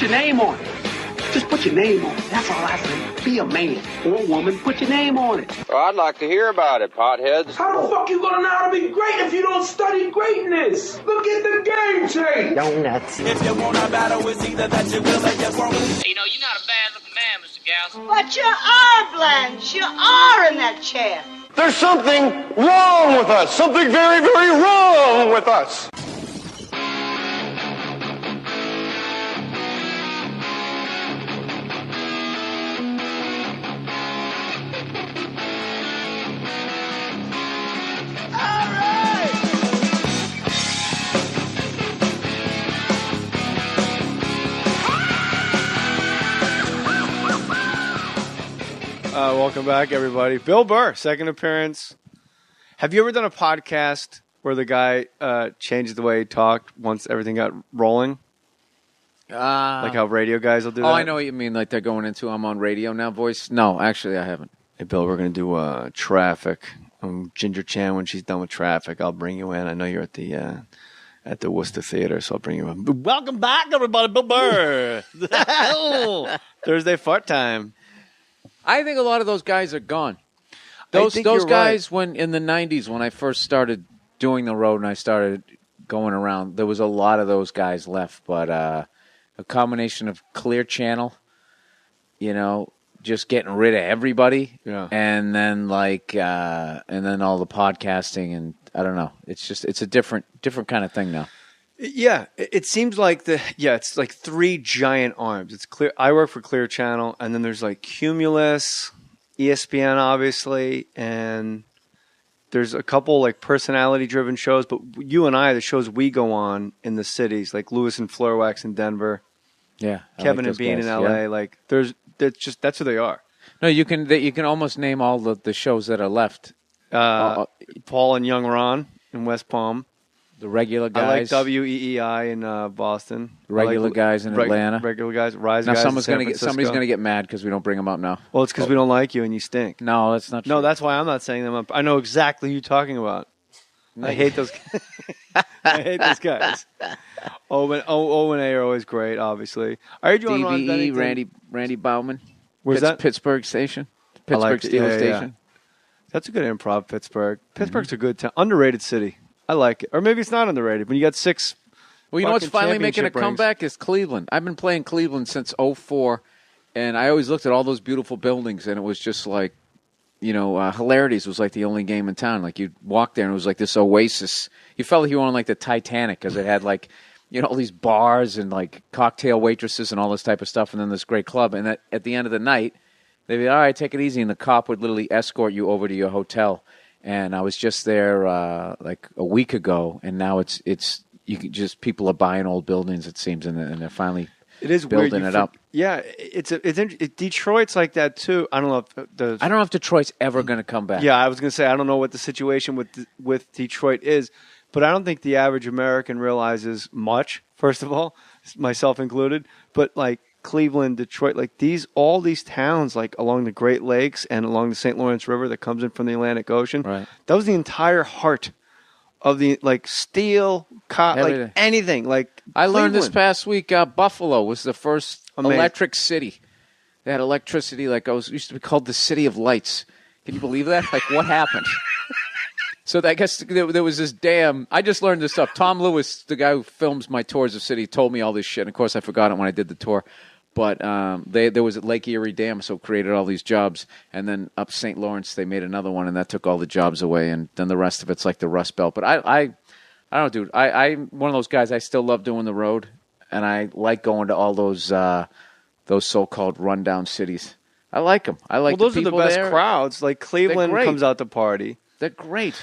your name on it. Just put your name on it. That's all I say. Be a man or a woman. Put your name on it. Well, I'd like to hear about it, potheads. How the fuck you gonna know how to be great if you don't study greatness? Look at the game tape. Donuts. If you want a battle, it's either that you will or you won't. You know, you're not a bad-looking man, Mr. Gals. But you are, Blanche. You are in that chair. There's something wrong with us. Something very, very wrong with us. Welcome back, everybody. Bill Burr, second appearance. Have you ever done a podcast where the guy changed the way he talked once everything got rolling? Like how radio guys will do that? Oh, I know what you mean. Like they're going into I'm on radio now voice? No, actually, I haven't. Hey, Bill, we're going to do traffic. Ginger Chan, when she's done with traffic, I'll bring you in. I know you're at the Worcester Theater, so I'll bring you in. Welcome back, everybody. Bill Burr. Thursday fart time. I think a lot of those guys are gone. Those guys, when in the 90s, when I first started doing the road and I started going around, there was a lot of those guys left. But a combination of Clear Channel, you know, just getting rid of everybody, and then and then all the podcasting, and I don't know. It's a different kind of thing now. Yeah, it seems like it's like three giant arms. It's clear. I work for Clear Channel, and then there's like Cumulus, ESPN, obviously, and there's a couple like personality-driven shows. But you and I, the shows we go on in the cities, like Lewis and Flurwax in Denver, Kevin and Bean in LA. Like that's who they are. No, you can almost name all the shows that are left. Paul and Young Ron in West Palm. The regular guys. I like WEEI in Boston. The regular guys in Atlanta. Regular guys. Rise now guys somebody's going to get mad because we don't bring them up now. Well, it's because we don't like you and you stink. No, that's not true. No, that's why I'm not saying them up. I know exactly who you're talking about. I hate those I hate those guys. O and A are always great, obviously. I heard you on Ron Bennington. Randy Bauman. Where's that? Pittsburgh station. Pittsburgh Steelers station. That's a good improv, Pittsburgh. Pittsburgh's a good town. Underrated city. I like it. Or maybe it's not underrated. When you got six Well, you know what's finally making a comeback is Cleveland. I've been playing Cleveland since 2004, and I always looked at all those beautiful buildings, and it was just like, you know, Hilarities was like the only game in town. Like, you'd walk there, and it was like this oasis. You felt like you were on, like, the Titanic, because it had, like, you know, all these bars and, like, cocktail waitresses and all this type of stuff, and then this great club. And at the end of the night, they'd be, all right, take it easy, and the cop would literally escort you over to your hotel. And I was just there like a week ago, and now it's you can just people are buying old buildings, it seems, and they're finally building it up. Yeah, Detroit's like that too. I don't know if Detroit's ever going to come back. Yeah, I was going to say I don't know what the situation with Detroit is, but I don't think the average American realizes much. First of all, myself included, but like Cleveland, Detroit, like all these towns like along the Great Lakes and along the St. Lawrence River that comes in from the Atlantic Ocean. Right. That was the entire heart of the like steel, like anything. Like I learned this past week, Buffalo was the first electric city. They had electricity. Like used to be called the City of Lights. Can you believe that? Like what happened? So I guess there was this dam. I just learned this stuff. Tom Lewis, the guy who films my tours of city, told me all this shit. And of course, I forgot it when I did the tour. But there was a Lake Erie Dam, so it created all these jobs. And then up St. Lawrence, they made another one, and that took all the jobs away. And then the rest of it's like the Rust Belt. But I don't know, dude. I'm one of those guys. I still love doing the road, and I like going to all those so-called rundown cities. I like them. I like those the people are the best there. crowds. Like Cleveland comes out to party. They're great.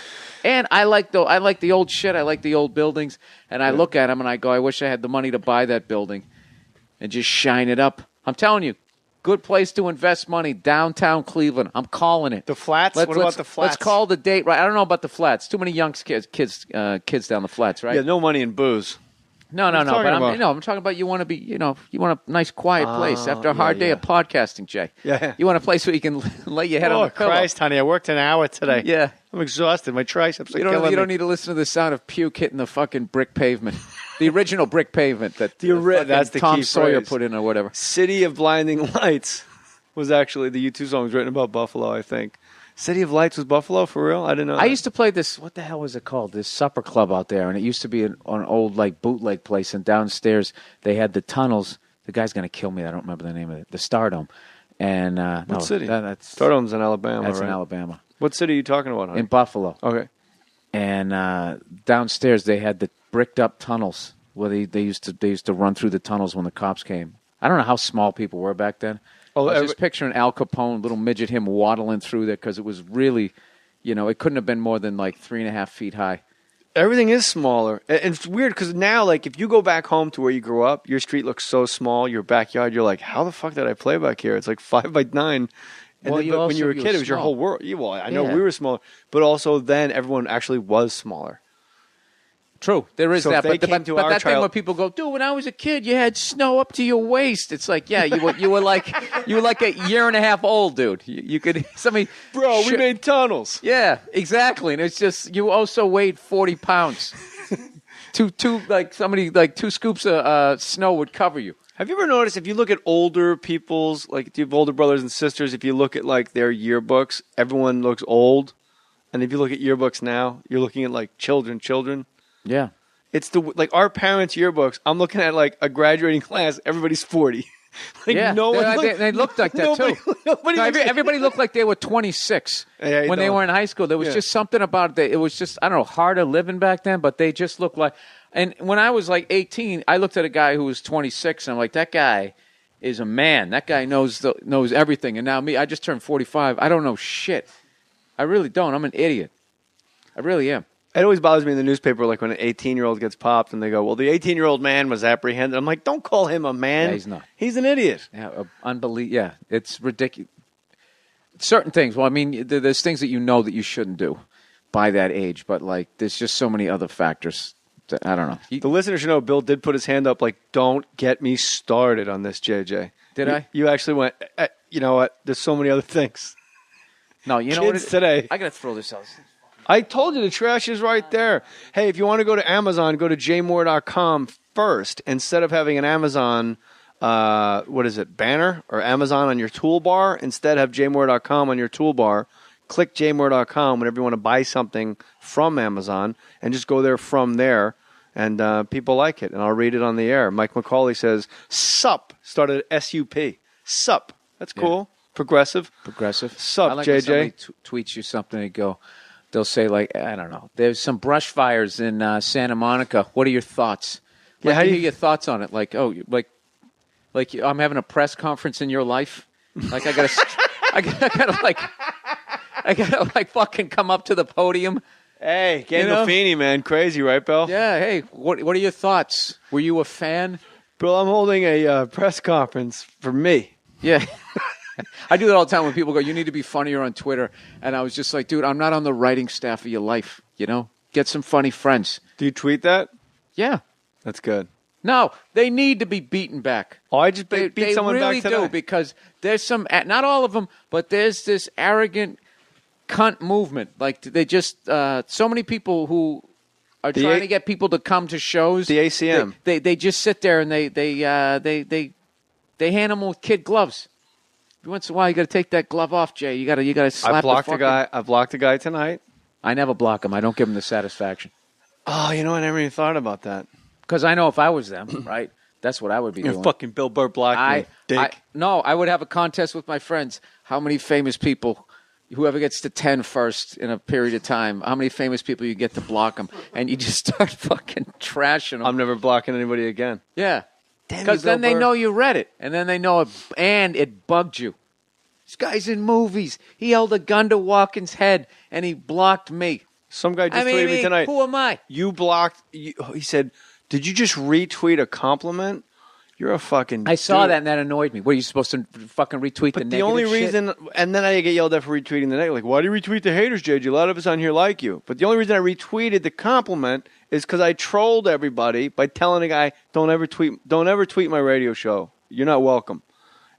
And I like the old shit. I like the old buildings. And I look at them and I go, I wish I had the money to buy that building and just shine it up. I'm telling you, good place to invest money, downtown Cleveland. I'm calling it. The Flats? What about the Flats? Let's call the date right. I don't know about the Flats. Too many young kids down the Flats, right? Yeah, no money in booze. No. But I'm talking about you want to be, you want a nice quiet place after a hard day of podcasting, Jay. Yeah. You want a place where you can lay your head on the pillow. Oh, Christ, honey, I worked an hour today. Yeah. I'm exhausted. My triceps are killing me. You don't need to listen to the sound of puke hitting the fucking brick pavement. The original brick pavement that that's the Tom key Sawyer phrase. put in or whatever. City of Blinding Lights was actually the U2 song was written about Buffalo, I think. City of Lights was Buffalo for real? I didn't know. I used to play this. What the hell was it called? This supper club out there, and it used to be an old like bootleg place. And downstairs they had the tunnels. The guy's gonna kill me. I don't remember the name of it. The Stardome. And what city? That's Stardome's in Alabama. That's right? in Alabama. What city are you talking about, honey? In Buffalo. Okay. And downstairs they had the bricked up tunnels where they used to run through the tunnels when the cops came. I don't know how small people were back then. Oh, I was just picturing Al Capone, little midget, him waddling through there because it was really, it couldn't have been more than like 3.5 feet high. Everything is smaller. And it's weird because now, like, if you go back home to where you grew up, your street looks so small, your backyard, you're like, how the fuck did I play back here? It's like 5 by 9. And Well, then, you but when also- you were a you kid, were it was your small. whole world. Well, I know Yeah. we were small, but also then everyone actually was smaller. True, there is So if that. they But came to our that thing child- when people go, dude, when I was a kid, you had snow up to your waist. It's like, yeah, you were like a year and a half old, dude. You could somebody, Bro, we made tunnels. yeah, exactly. And it's just you also weighed 40 pounds. two like 2 scoops of snow would cover you. Have you ever noticed if you look at older people's, like, do you have older brothers and sisters, if you look at, like, their yearbooks, everyone looks old. And if you look at yearbooks now, you're looking at, like, children. Yeah. It's like our parents' yearbooks. I'm looking at like a graduating class. Everybody's 40. Like Yeah, no one. they looked like that nobody, too. Nobody No, looks like- everybody looked like they were 26 Yeah, you when they know. were in high school. There was Yeah. just something about it. It was just, I don't know, harder living back then, but they just looked like. And when I was like 18, I looked at a guy who was 26, and I'm like, that guy is a man. That guy knows everything. And now me, I just turned 45. I don't know shit. I really don't. I'm an idiot. I really am. It always bothers me in the newspaper, like when an 18-year-old gets popped and they go, well, the 18-year-old man was apprehended. I'm like, don't call him a man. Yeah, he's not. He's an idiot. Yeah, Yeah, it's ridiculous. Certain things. Well, I mean, there's things that you know that you shouldn't do by that age, but like, there's just so many other factors. That, I don't know. The listener should know Bill did put his hand up like, don't get me started on this, JJ. Did I? You actually went, you know what? There's so many other things. No, you know Kids what? today. I got to throw this out. I told you the trash is right there. Hey, if you want to go to Amazon, go to jmoore.com first. Instead of having an Amazon, banner or Amazon on your toolbar, instead have jmoore.com on your toolbar. Click jmoore.com whenever you want to buy something from Amazon and just go there from there. And people like it, and I'll read it on the air. Mike McCauley says, SUP, started at S-U-P. SUP. That's cool. Progressive. Sup, I like JJ? when somebody tweets you something and they'll say like, I don't know, there's some brush fires in Santa Monica. What are your thoughts? Yeah, Like how to do hear you- your thoughts on it. Like, oh, like I'm having a press conference in your life. Like I gotta fucking come up to the podium. Hey, You know? Gandolfini, man. Crazy, right, Bill? Yeah. Hey, what are your thoughts? Were you a fan? Bill, I'm holding a press conference for me. Yeah. I do that all the time when people go, you need to be funnier on Twitter. And I was just like, dude, I'm not on the writing staff of your life. Get some funny friends. Do you tweet that? Yeah. That's good. No, they need to be beaten back. Oh, I just beat They someone really back today. do, because there's some, not all of them, but there's this arrogant cunt movement. Like they just, so many people who are trying to get people to come to shows. The ACM. They just sit there and they hand them with kid gloves. Every once in a while, you got to take that glove off, Jay. You got to slap. I blocked the a guy. I blocked a guy tonight. I never block them. I don't give them the satisfaction. Oh, you know, I never even thought about that. Because I know if I was them, right, that's what I would be You're doing. fucking Bill Burr blocked me, dick. I would have a contest with my friends. How many famous people, whoever gets to 10 first in a period of time, how many famous people you get to block them, and you just start fucking trashing them. I'm never blocking anybody again. Yeah. Damn you, Because then Bill they Burr. know you read it, and then they know it, and it bugged you. This guy's in movies. He held a gun to Walken's head, and he blocked me. Some guy just tweeted me tonight. Who am I? You blocked. He said, "Did you just retweet a compliment? You're a fucking." I saw dude." that, and that annoyed me. What, are you supposed to fucking retweet But the the only negative shit? reason, and then I get yelled at for retweeting the negative. Like, why do you retweet the haters, JJ? A lot of us on here like you. But the only reason I retweeted the compliment is because I trolled everybody by telling a guy, don't ever tweet my radio show. You're not welcome.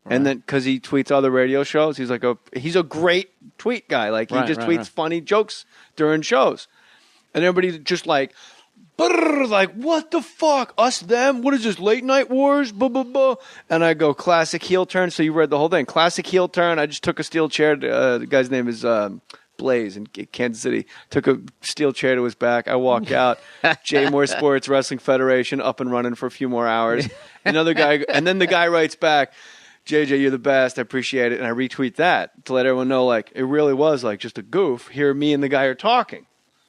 Right. And then because he tweets other radio shows, he's a great tweet guy. Like he just tweets funny jokes during shows, and everybody just like brrr, like, what the fuck? Us, them? What is this, late night wars? Blah, blah, blah. And I go, classic heel turn. So you read the whole thing. Classic heel turn. I just took a steel chair. The guy's name is Blaze in Kansas City. Took a steel chair to his back. I walk out. Mohr Sports Wrestling Federation up and running for a few more hours. Another guy, and then the guy writes back, JJ, you're the best. I appreciate it. And I retweet that to let everyone know, like, it really was like just a goof. Here, me and the guy are talking.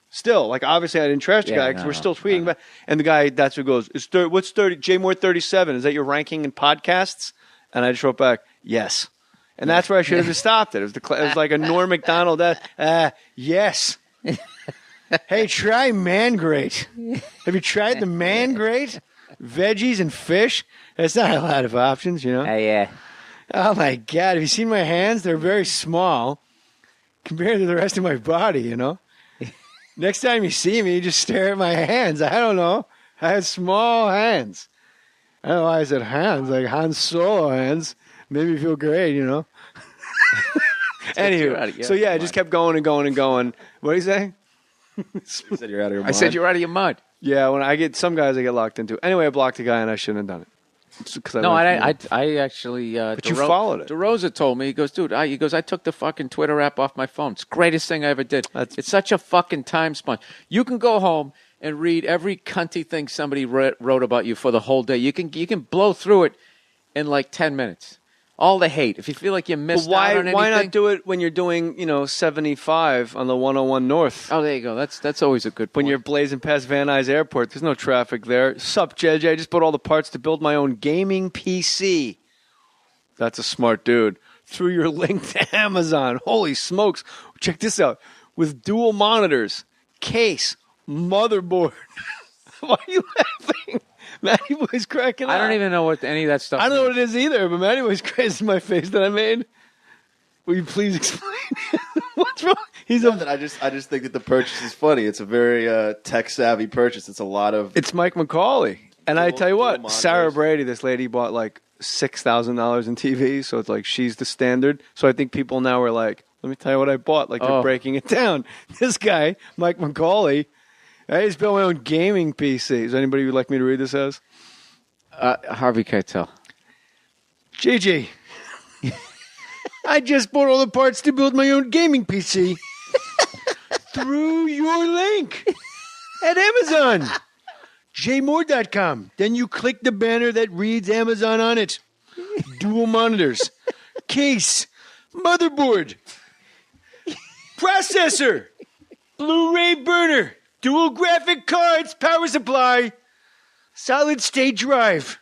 Still, like, obviously I didn't trash the guy because we're still tweeting back. And the guy, that's what goes, what's 30? J Mohr 37. Is that your ranking in podcasts? And I just wrote back, yes. And that's where I should have just stopped it. It was like a Norm Macdonald. Yes. Hey, try Man Great. Have you tried the Man Great? Veggies and fish? That's not a lot of options, you know? Yeah. Oh, my God. Have you seen my hands? They're very small compared to the rest of my body, you know? Next time you see me, just stare at my hands. I don't know. I have small hands. I don't know why I said hands, like Han Solo hands. Made me feel great, you know? Anywho, so yeah, I just kept going and going and going. What do you say? You said you're out of your mind. I said you're out of your mind. Yeah, when I get some guys I get locked into. Anyway, I blocked a guy and I shouldn't have done it. I actually. But you followed it. DeRosa told me, he goes, dude, I took the fucking Twitter app off my phone. It's the greatest thing I ever did. It's such a fucking time sponge. You can go home and read every cunty thing somebody wrote about you for the whole day. You can blow through it in like 10 minutes. All the hate. If you feel like you missed out on anything. Why not do it when you're doing, 75 on the 101 North? Oh, there you go. That's always a good point. When you're blazing past Van Nuys Airport, there's no traffic there. Sup, JJ? I just bought all the parts to build my own gaming PC. That's a smart dude. Through your link to Amazon. Holy smokes. Check this out. With dual monitors, case, motherboard. Why are you laughing? Matty Boy's cracking up. I don't even know what any of that stuff I don't means. know what it is either, but Matty Boy's crazy my face that I made. Will you please explain? What's wrong? I just think that the purchase is funny. It's a very tech-savvy purchase. It's a lot of... It's Mike McCauley. And I tell you what, Sarah Brady, this lady, bought like $6,000 in TV, so it's like she's the standard. So I think people now are like, let me tell you what I bought. Like they're breaking it down. This guy, Mike McCauley... I just built my own gaming PC. Is anybody who'd like me to read this as? Harvey Keitel. JJ, I just bought all the parts to build my own gaming PC through your link at Amazon. jmohr.com. Then you click the banner that reads Amazon on it. Dual monitors. Case. Motherboard. Processor. Blu-ray burner. Dual graphic cards, power supply, solid state drive.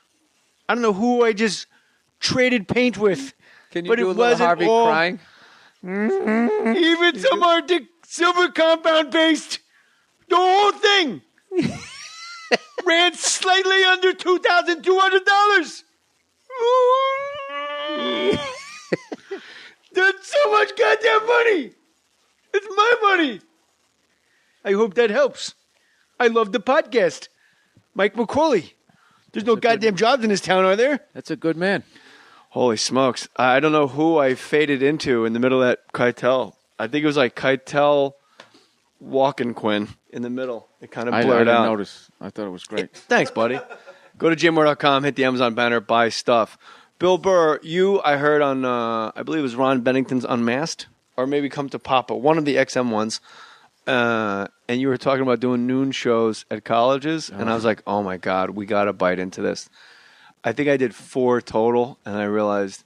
I don't know who I just traded paint with. Can you do a little Harvey crying? Even some Arctic silver compound paste. The whole thing ran slightly under $2,200. That's so much goddamn money. It's my money. I hope that helps. I love the podcast. Mike McCauley. There's no goddamn jobs in this town, are there? That's a good man. Holy smokes. I don't know who I faded into in the middle of that Keitel. I think it was like Keitel, Walkenquin in the middle. It kind of blurred out. I didn't notice. I thought it was great. Thanks, buddy. Go to jmohr.com, hit the Amazon banner, buy stuff. Bill Burr, I heard on, I believe it was Ron Bennington's Unmasked, or maybe Come to Papa, one of the XM ones. And you were talking about doing noon shows at colleges, and I was like, oh my God, we got to bite into this. I think I did 4 total, and I realized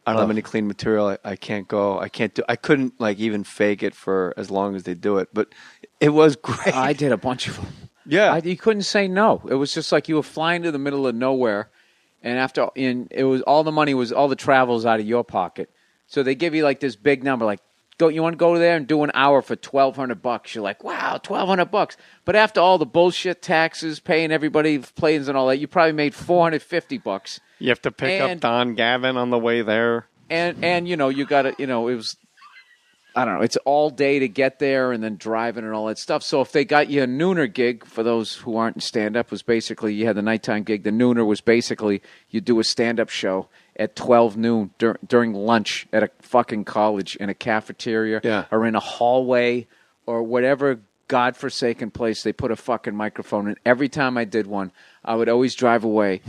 I don't have any clean material. I can't go. I couldn't like even fake it for as long as they do it, but it was great. I did a bunch of them. Yeah. You couldn't say no. It was just like you were flying to the middle of nowhere, and it was all the money was all the travels out of your pocket. So they give you like this big number, like, you want to go there and do an hour for $1,200? You're like, wow, $1,200. But after all the bullshit taxes, paying everybody planes and all that, you probably made $450. You have to pick up Don Gavin on the way there, and you got to, it was, I don't know, it's all day to get there and then driving and all that stuff. So if they got you a nooner gig, for those who aren't in stand-up, was basically you had the nighttime gig. The nooner was basically you do a stand-up show at 12 noon during lunch at a fucking college in a cafeteria or in a hallway or whatever godforsaken place. They put a fucking microphone in. Every time I did one, I would always drive away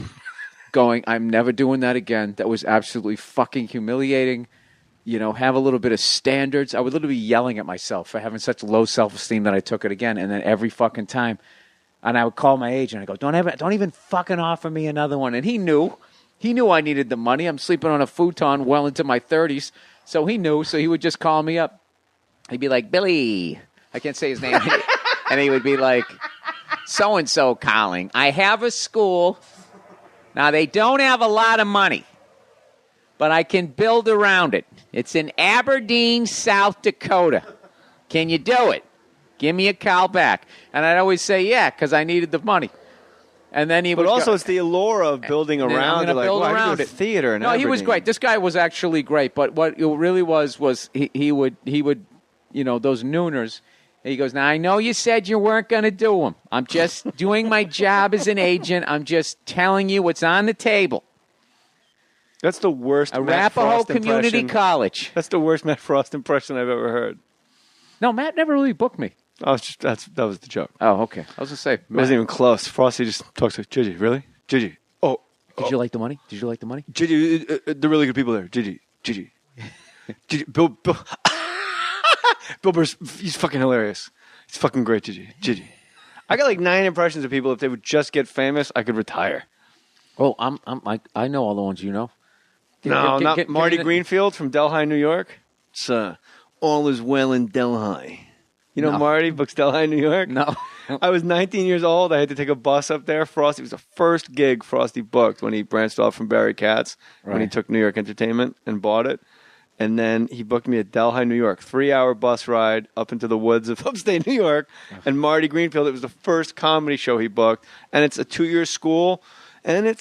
going, I'm never doing that again. That was absolutely fucking humiliating. Have a little bit of standards. I would literally be yelling at myself for having such low self-esteem that I took it again. And then every fucking time, and I would call my agent. I go, don't even fucking offer me another one. And he knew I needed the money. I'm sleeping on a futon well into my 30s. So he knew. So he would just call me up. He'd be like, Billy. I can't say his name. And he would be like, so-and-so calling. I have a school. Now, they don't have a lot of money, but I can build around it. It's in Aberdeen, South Dakota. Can you do it? Give me a call back. And I'd always say, yeah, because I needed the money. And then he would also it's the allure of building around it. Like, build around it. Theater in No, Aberdeen. he was great. This guy was actually great. But what it really was he would those nooners. He goes, now, I know you said you weren't going to do them. I'm just doing my job as an agent. I'm just telling you what's on the table. That's the worst Arapahoe Community College. That's the worst Matt Frost impression I've ever heard. No, Matt never really booked me. That was the joke. Oh, okay. I was going to say. It wasn't even close. Frosty just talks to Gigi. Really? Gigi. Oh. Did you like the money? Did you like the money? Gigi, they're really good people there. Gigi. Gigi, Bill. Bill Burr, he's fucking hilarious. He's fucking great, Gigi. I got like 9 impressions of people. If they would just get famous, I could retire. Oh, I know all the ones you know. Not Marty Greenfield from Delhi, New York. It's all is well in Delhi. You know Marty books Delhi, New York? No. I was 19 years old. I had to take a bus up there. Frosty was the first gig Frosty booked when he branched off from Barry Katz, when he took New York Entertainment and bought it. And then he booked me at Delhi, New York, 3-hour bus ride up into the woods of upstate New York. And Marty Greenfield, it was the first comedy show he booked. And it's a 2-year school, and it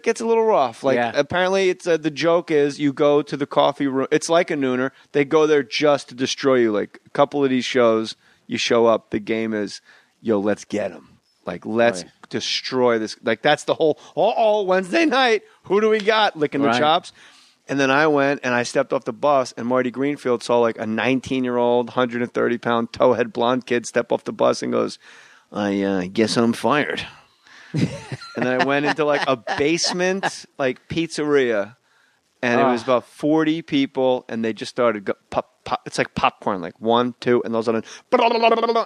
gets a little rough. Apparently, it's the joke is you go to the coffee room. It's like a nooner. They go there just to destroy you. Like a couple of these shows, you show up. The game is, let's get him. Like, let's destroy this. Like, that's the whole, Wednesday night. Who do we got? Licking the chops. And then I went and I stepped off the bus, and Marty Greenfield saw like a 19-year-old, 130-pound towhead blonde kid step off the bus and goes, I guess I'm fired. And then I went into like a basement, like pizzeria, and it was about 40 people, and they just started pop. It's like popcorn, like 1, 2, and those are,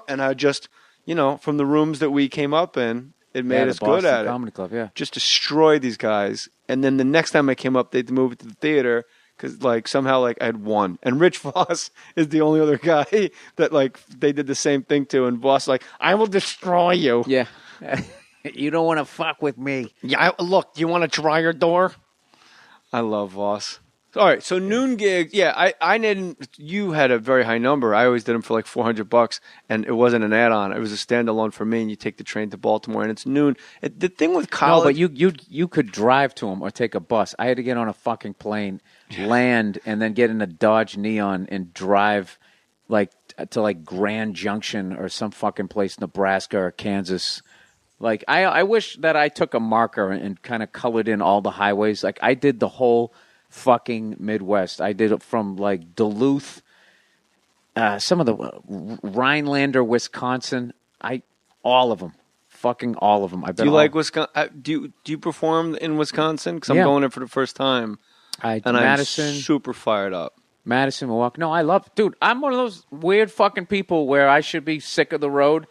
and I just, from the rooms that we came up in, it made us good at it. Comedy Club, just destroy these guys. And then the next time I came up, they'd move it to the theater because somehow I had won. And Rich Voss is the only other guy that they did the same thing to. And Voss I will destroy you. Yeah. You don't want to fuck with me. Yeah. Look, do you want to try your door? I love Voss. All right, so noon gigs. Yeah, I didn't. You had a very high number. I always did them for like $400, and it wasn't an add-on. It was a standalone for me. And you take the train to Baltimore, and it's noon. The thing with college, no, but you could drive to them or take a bus. I had to get on a fucking plane, land, and then get in a Dodge Neon and drive to Grand Junction or some fucking place, Nebraska or Kansas. I wish that I took a marker and kind of colored in all the highways. I did the whole fucking Midwest. I did it from Duluth, some of the Rhinelander, Wisconsin. All of them, fucking all of them. Do you like Wisconsin? Do you perform in Wisconsin? Because I'm going there for the first time, Madison, I'm super fired up. Madison, Milwaukee. No, I love, dude. I'm one of those weird fucking people where I should be sick of the road.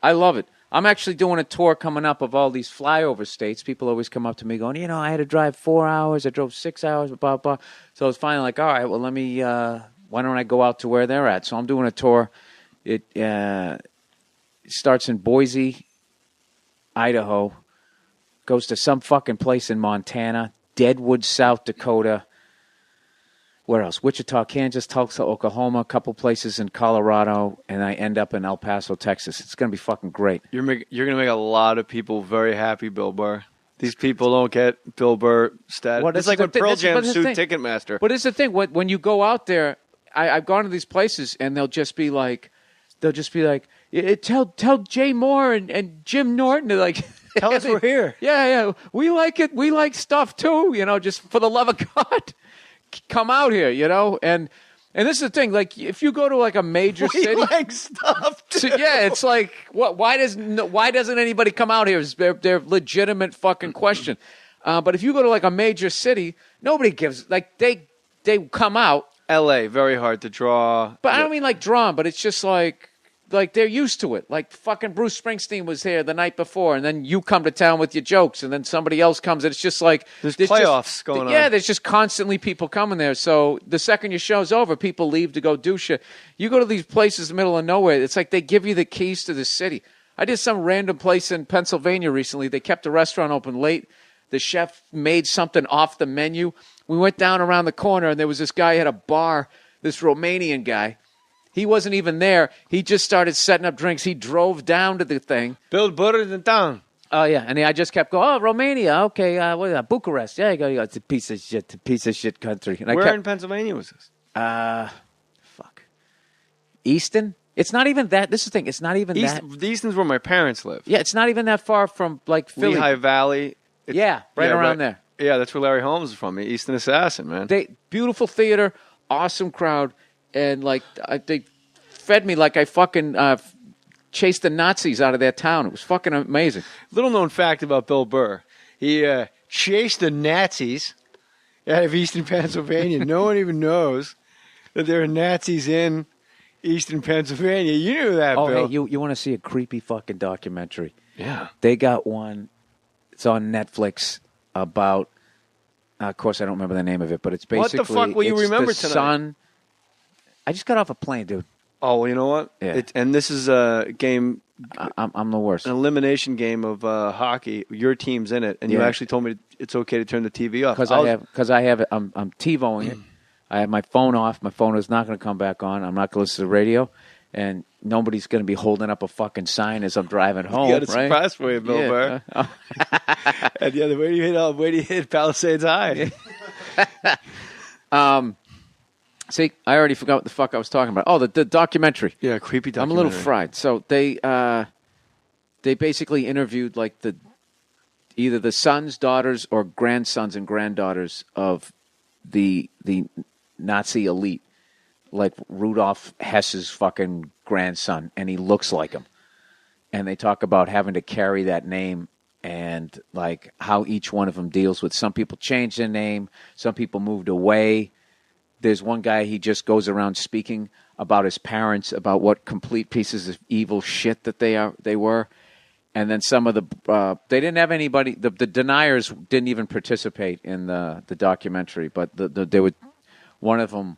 I love it. I'm actually doing a tour coming up of all these flyover states. People always come up to me going, I had to drive 4 hours. I drove 6 hours, blah, blah. So it's finally all right, well, let me, why don't I go out to where they're at? So I'm doing a tour. It starts in Boise, Idaho, goes to some fucking place in Montana, Deadwood, South Dakota. Where else? Wichita, Kansas, Tulsa, Oklahoma, a couple places in Colorado, and I end up in El Paso, Texas. It's going to be fucking great. You're going to make a lot of people very happy, Bill Burr. These people don't get Bill Burr status. It's like when Pearl Jam sued Ticketmaster. But it's the thing. When you go out there, I've gone to these places, and they'll just be like, tell Jay Mohr and Jim Norton. They're like, tell us we're here. Yeah. We like it. We like stuff, too, just for the love of God. Come out here, and And this is the thing, like if you go to like a major city, leg stuff. yeah, it's like what? Why doesn't anybody come out here? Is their legitimate fucking question. But if you go to like a major city, nobody gives like they come out. L.A. very hard to draw. But I don't mean like drawn, but it's just like they're used to it. Like fucking Bruce Springsteen was here the night before, and then you come to town with your jokes, and then somebody else comes, and it's just like there's playoffs going on. Yeah, there's just constantly people coming there. So the second your show's over, people leave to go do shit. You go to these places in the middle of nowhere, it's like they give you the keys to the city. I did some random place in Pennsylvania recently. They kept the restaurant open late. The chef made something off the menu. We went down around the corner, and there was this guy who had a bar, this Romanian guy. He wasn't even there. He just started setting up drinks. He drove down to the thing. Bill Burr is in town. Oh, yeah. And I just kept going, oh, Romania. Okay. What is that? Bucharest. Yeah, you go. It's a piece of shit country. And Where in Pennsylvania was this? Fuck. Easton? It's not even that. This is the thing. It's not even that. The Easton's where my parents live. Yeah, it's not even that far from, like, Philly. Lehigh Valley. Right around there. Yeah, that's where Larry Holmes is from. Easton Assassin, man. Beautiful theater, awesome crowd, and like they fed me like I fucking chased the Nazis out of their town. It was fucking amazing. Little known fact about Bill Burr: he chased the Nazis out of Eastern Pennsylvania. No one even knows that there are Nazis in Eastern Pennsylvania. You knew that, Bill. Bill. Hey, you want to see a creepy fucking documentary? Yeah, they got one. It's on Netflix. About, of course, I don't remember the name of it, but it's basically what the fuck will you remember the tonight? Son. I just got off a plane, dude. Oh, well, you know what? Yeah. And this is a game. I'm the worst. An elimination game of hockey. Your team's in it, and you actually told me it's okay to turn the TV off. Because I have it. I'm TiVoing it. I have my phone off. My phone is not going to come back on. I'm not going to listen to the radio, and nobody's going to be holding up a fucking sign as I'm driving home. You got a surprise for you, Bill Burr. And the other, where do you hit Palisades High? See, I already forgot what the fuck I was talking about. Oh, the documentary. Yeah, creepy documentary. I'm a little fried. So they basically interviewed like either the sons, daughters, or grandsons and granddaughters of the Nazi elite, like Rudolf Hess's fucking grandson, and he looks like him. And they talk about having to carry that name and like how each one of them deals with. Some people changed their name, some people moved away. There's one guy, he just goes around speaking about his parents, about what complete pieces of evil shit that they were. And then some of they didn't have anybody, the deniers didn't even participate in the documentary, but there was one of them,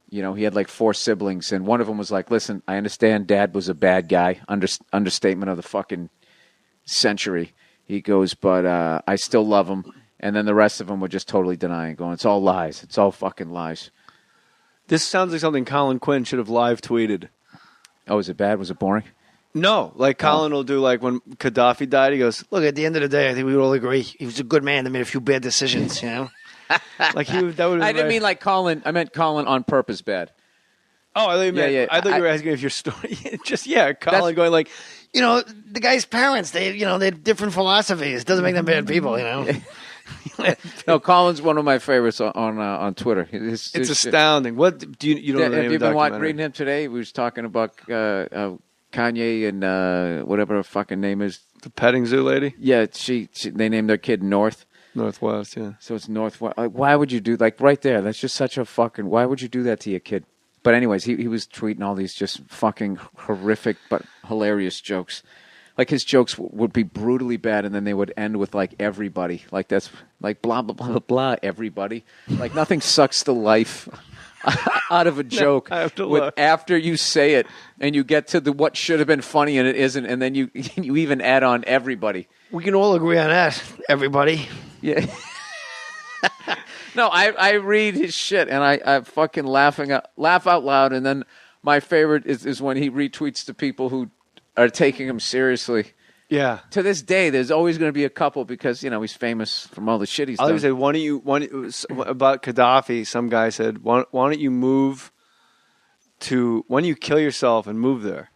you know, he had like 4 siblings, and one of them was like, listen, I understand Dad was a bad guy, understatement of the fucking century. He goes, but I still love him. And then the rest of them were just totally denying, going, it's all lies. It's all fucking lies. This sounds like something Colin Quinn should have live tweeted. Oh, is it bad? Was it boring? No. Like Colin will do like when Gaddafi died, he goes, Look, at the end of the day, I think we would all agree he was a good man that made a few bad decisions, you know? like that would. I didn't mean like Colin. I meant Colin on purpose bad. Oh, I thought you meant, yeah. I thought you were asking if your story. Just Colin going like, you know, the guy's parents, they had different philosophies. It doesn't make them bad people, you know? No, Colin's one of my favorites on Twitter. It's astounding. What do you don't know the name have you of the been reading him today? We was talking about Kanye and whatever her fucking name is. The petting zoo lady? Yeah, they named their kid Northwest, yeah. So it's Northwest. Like, why would you do like right there? That's just such a fucking. Why would you do that to your kid? But anyways, he was tweeting all these just fucking horrific but hilarious jokes. Like his jokes would be brutally bad, and then they would end with like everybody. Like that's like blah blah blah blah blah. Everybody. Like nothing sucks the life out of a joke after you say it and you get to the what should have been funny and it isn't, and then you even add on everybody. We can all agree on that, everybody. Yeah. No, I read his shit and I fucking laugh out loud, and then my favorite is when he retweets the people who are taking him seriously. Yeah. To this day, there's always going to be a couple because, you know, he's famous from all the shit he's done. I was going to say, about Gaddafi, some guy said, why don't you move to, why don't you kill yourself and move there?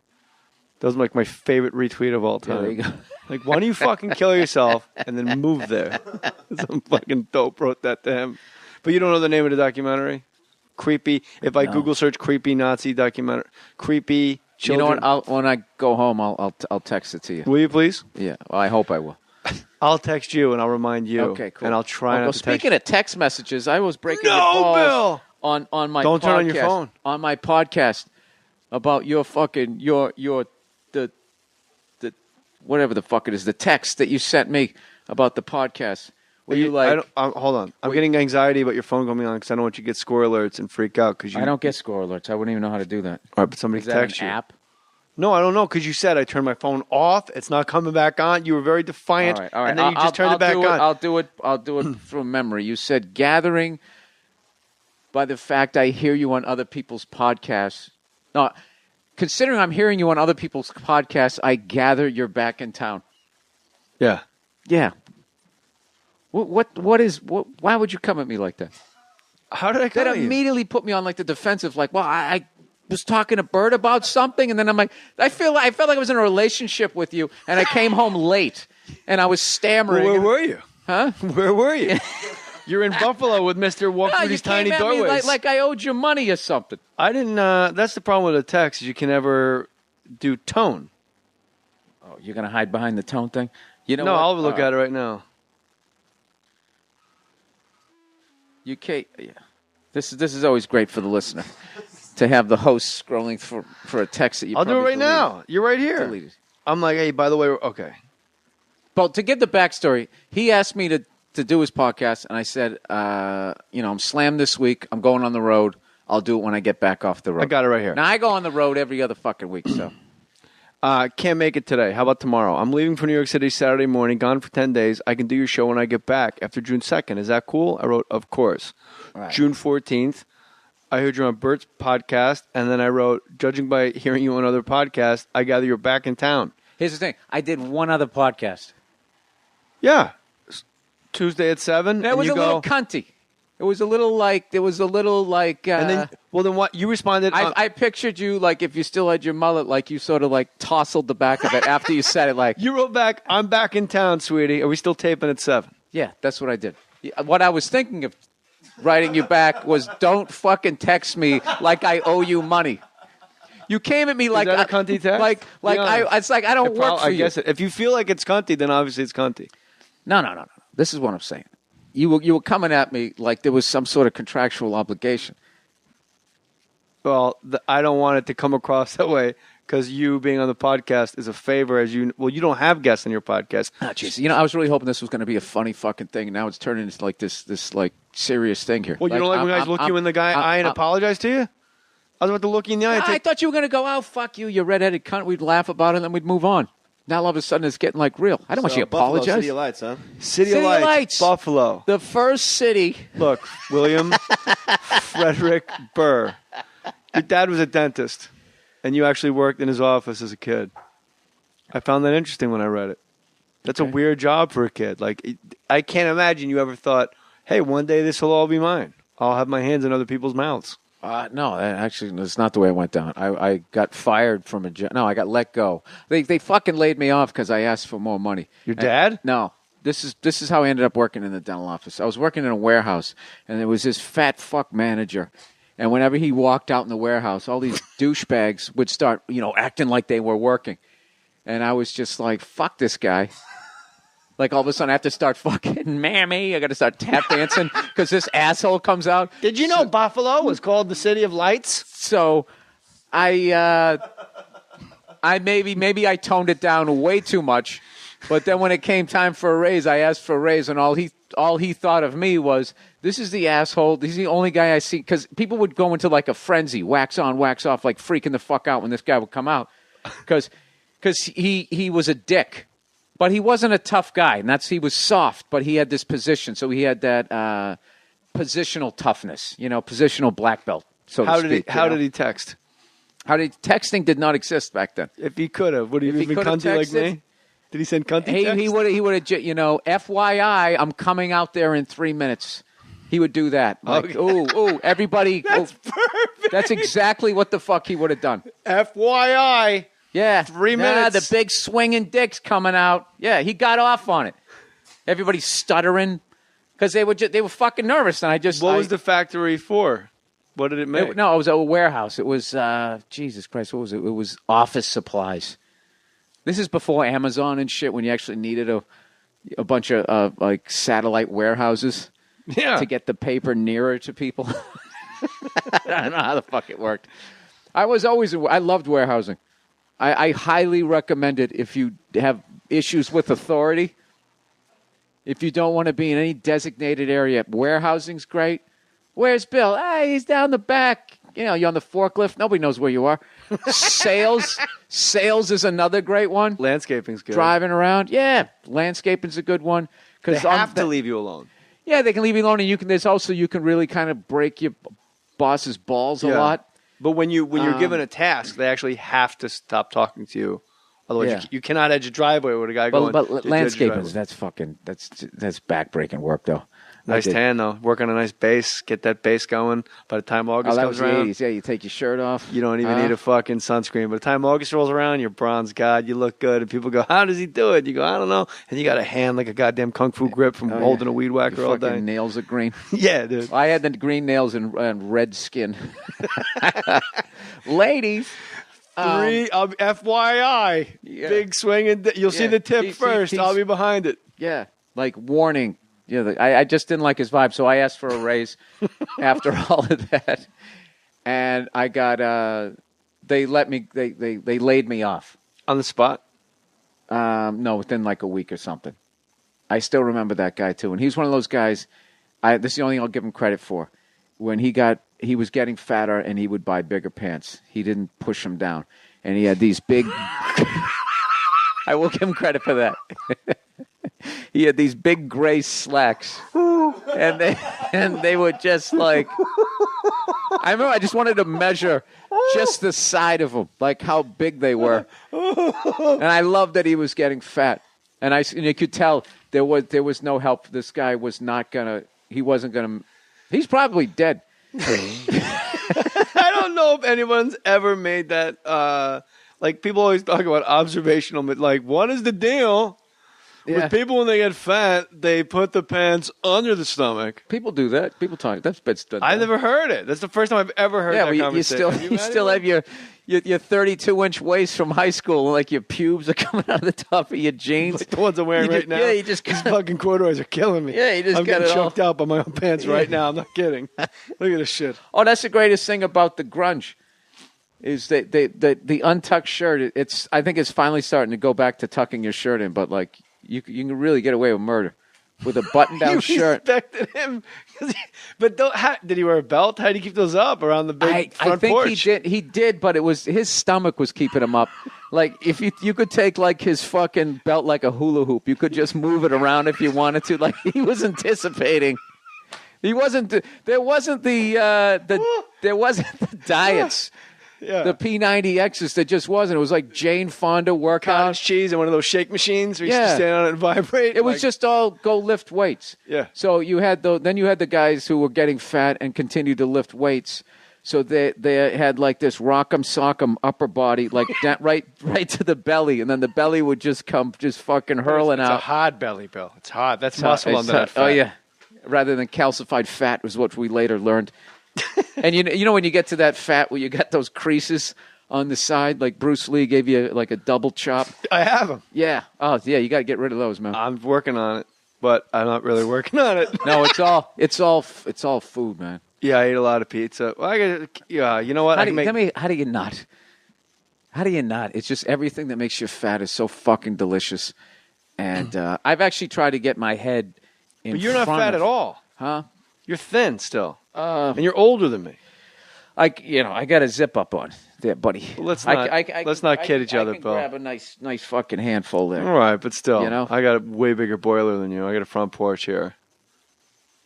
That was like my favorite retweet of all time. Yeah, there you go. Like, why don't you fucking kill yourself and then move there? Some fucking dope wrote that to him. But you don't know the name of the documentary? creepy. If I Google search creepy Nazi documentary, creepy children. You know what? When I go home, I'll text it to you. Will you please? Yeah. Well, I hope I will. I'll text you and I'll remind you. Okay, cool. And I'll try well, not to speaking text of text messages, I was breaking your No, balls Bill! on my Don't podcast, turn on your phone. on my podcast about your fucking the whatever the fuck it is, the text that you sent me about the podcast. Were you like? Hold on. I'm getting anxiety about your phone going on because I don't want you to get score alerts and freak out. Because I don't get score alerts. I wouldn't even know how to do that. All right, but somebody Is that text an you. app? No, I don't know because you said I turned my phone off. It's not coming back on. You were very defiant, All right. and then you just turned it back on. I'll do it from memory. You said gathering by the fact I hear you on other people's podcasts. No, considering I'm hearing you on other people's podcasts, I gather you're back in town. Yeah. Yeah. Why would you come at me like that? How did I come That at you? immediately put me on like the defensive. Like, well, I was talking to Bert about something, and then I'm like, I felt like I was in a relationship with you, and I came home late, and I was stammering. Where were you? Huh? Where were you? You're in Buffalo with Mr. Walk No, through you these came tiny at me doorways. like I owed you money or something. I didn't. That's the problem with a text. Is you can never do tone. Oh, you're gonna hide behind the tone thing? You know No, what? I'll look at it right now. You can't. Yeah. This is always great for the listener to have the host scrolling for a text that you. I'll do it probably right now. You're right here. deleted. I'm like, hey, by the way, okay. But to give the backstory, he asked me to do his podcast, and I said, I'm slammed this week. I'm going on the road. I'll do it when I get back off the road. I got it right here. Now, I go on the road every other fucking week, so. Can't make it today. How about tomorrow? I'm leaving for New York City Saturday morning, gone for 10 days. I can do your show when I get back after June 2nd. Is that cool? I wrote, of course. Right. June 14th, I heard you on Bert's podcast, and then I wrote, judging by hearing you on other podcasts, I gather you're back in town. Here's the thing. I did one other podcast. Yeah. Tuesday at 7. That was a little cunty. It was a little like, and then, well, then what? You responded. I pictured you like if you still had your mullet, like you sort of like tousled the back of it after you said it. Like you wrote back, I'm back in town, sweetie. Are we still taping at 7? Yeah, that's what I did. What I was thinking of writing you back was, don't fucking text me like I owe you money. You came at me like is that a cunty text? It's like I don't work for you. I guess if you feel like it's cunty, then obviously it's cunty. No. This is what I'm saying. You were coming at me like there was some sort of contractual obligation. Well, I don't want it to come across that way because you being on the podcast is a favor. You don't have guests on your podcast. Oh, jeez. I was really hoping this was going to be a funny fucking thing, and now it's turning into like this like serious thing here. Well, you don't like when guys look you in the eye and apologize to you? I was about to look you in the eye. I thought you were going to go, oh, fuck you, you redheaded cunt. We'd laugh about it, and then we'd move on. Now all of a sudden it's getting like real. I don't want you to apologize. Buffalo, City of Lights, huh? City of Lights, Buffalo. The first city. Look, William Frederick Burr. Your dad was a dentist, and you actually worked in his office as a kid. I found that interesting when I read it. That's a weird job for a kid. Like, I can't imagine you ever thought, hey, one day this will all be mine. I'll have my hands in other people's mouths. No, actually, that's not the way it went down. I got fired from a job. No, I got let go. They fucking laid me off because I asked for more money. Your dad? No. This is how I ended up working in the dental office. I was working in a warehouse, and there was this fat fuck manager. And whenever he walked out in the warehouse, all these douchebags would start, acting like they were working. And I was just like, fuck this guy. Like, all of a sudden, I have to start fucking, mammy. I got to start tap dancing because this asshole comes out. Did you know Buffalo was called the City of Lights? So, I maybe I toned it down way too much. But then when it came time for a raise, I asked for a raise, and all he thought of me was, this is the asshole. He's the only guy I see. Because people would go into like a frenzy, wax on, wax off, like freaking the fuck out when this guy would come out. Because he was a dick. But he wasn't a tough guy, and he was soft, but he had this position. So he had that positional toughness, positional black belt, so to speak. How did he text? Texting did not exist back then. If he could have, would he have been cunty like me? Did he send cunty text? He would have, FYI, I'm coming out there in 3 minutes. He would do that. Like, ooh, everybody. That's perfect. That's exactly what the fuck he would have done. FYI. Yeah. 3 minutes. The big swinging dick's coming out. Yeah, he got off on it. Everybody's stuttering because they were fucking nervous. And What was the factory for? What did it make? No, it was a warehouse. It was, Jesus Christ, what was it? It was office supplies. This is before Amazon and shit, when you actually needed a bunch of like satellite warehouses to get the paper nearer to people. I don't know how the fuck it worked. I loved warehousing. I highly recommend it if you have issues with authority. If you don't want to be in any designated area, warehousing's great. Where's Bill? Hey, he's down the back. You know, you're on the forklift. Nobody knows where you are. Sales is another great one. Landscaping's good. Driving around, yeah. Landscaping's a good one. They have to leave you alone. Yeah, they can leave you alone, and you can really kind of break your boss's balls a lot. But when you're given a task, they actually have to stop talking to you. Otherwise, you cannot edge a driveway with a guy going. But landscaping, that's backbreaking work, though. Nice tan, though. Work on a nice base. Get that base going. By the time August comes around. The 80s. Yeah, you take your shirt off. You don't even need a fucking sunscreen. By the time August rolls around, you're bronze god. You look good. And people go, how does he do it? You go, I don't know. And you got a hand like a goddamn kung fu grip from holding a weed whacker your all day. Fucking nails are green. Yeah, dude. I had the green nails and red skin. Ladies. FYI. Yeah. Big swing. And you'll see the tip first. I'll be behind it. Yeah. Like, warning. Yeah, I just didn't like his vibe, so I asked for a raise after all of that, and I got they laid me off on the spot. No, within like a week or something. I still remember that guy too, and he's one of those guys. This is the only thing I'll give him credit for. When he was getting fatter, and he would buy bigger pants. He didn't push him down, and he had these big. I will give him credit for that. He had these big gray slacks, and they were just like. I remember I just wanted to measure just the side of them, like how big they were, and I loved that he was getting fat, and you could tell there was no help. This guy was not gonna. He wasn't gonna. He's probably dead. I don't know if anyone's ever made that. Like people always talk about observational, but like, what is the deal? Yeah. With people, when they get fat, they put the pants under the stomach. People do that. People talk. That's done. I've never heard it. That's the first time I've ever heard that conversation. You still have your 32-inch waist from high school, like your pubes are coming out of the top of your jeans. Like the ones I'm wearing right now. Yeah, you just these fucking corduroys are killing me. Yeah, you just I'm got getting choked out by my own pants right now. I'm not kidding. Look at this shit. Oh, that's the greatest thing about the grunge. Is that the untucked shirt? I think it's finally starting to go back to tucking your shirt in, but like. You can really get away with murder with a button-down shirt. You respected him, but did he wear a belt? How did he keep those up around the big front porch? I think he did, but it was his stomach was keeping him up. Like if you could take like his fucking belt like a hula hoop, you could just move it around if you wanted to. Like he was anticipating. He wasn't. There wasn't the diets. Yeah. The P90Xs, that just wasn't. It was like Jane Fonda workout. Cottage cheese and one of those shake machines where you used to stand on it and vibrate. It was just all go lift weights. Yeah. So you had then you had the guys who were getting fat and continued to lift weights. So they had like this rock'em sock'em upper body, like that right to the belly, and then the belly would just come just fucking hurling out. It's a hard belly, Bill. It's hard. That's muscle under that fat. Oh yeah. Rather than calcified fat was what we later learned. And you know when you get to that fat where you got those creases on the side, like Bruce Lee gave you like a double chop. I have them. Yeah. Oh yeah, you got to get rid of those, man. I'm working on it, but I'm not really working on it. No, it's all food, man. Yeah, I ate a lot of pizza. Well, you know what? How do you not? How do you not? It's just everything that makes you fat is so fucking delicious. And I've actually tried to get my head in. But you're not fat at all, huh? You're thin still. And you're older than me. I got a zip up on there, buddy. Well, let's not kid each other, Bill. Grab a nice fucking handful there. All right, but still, I got a way bigger boiler than you. I got a front porch here.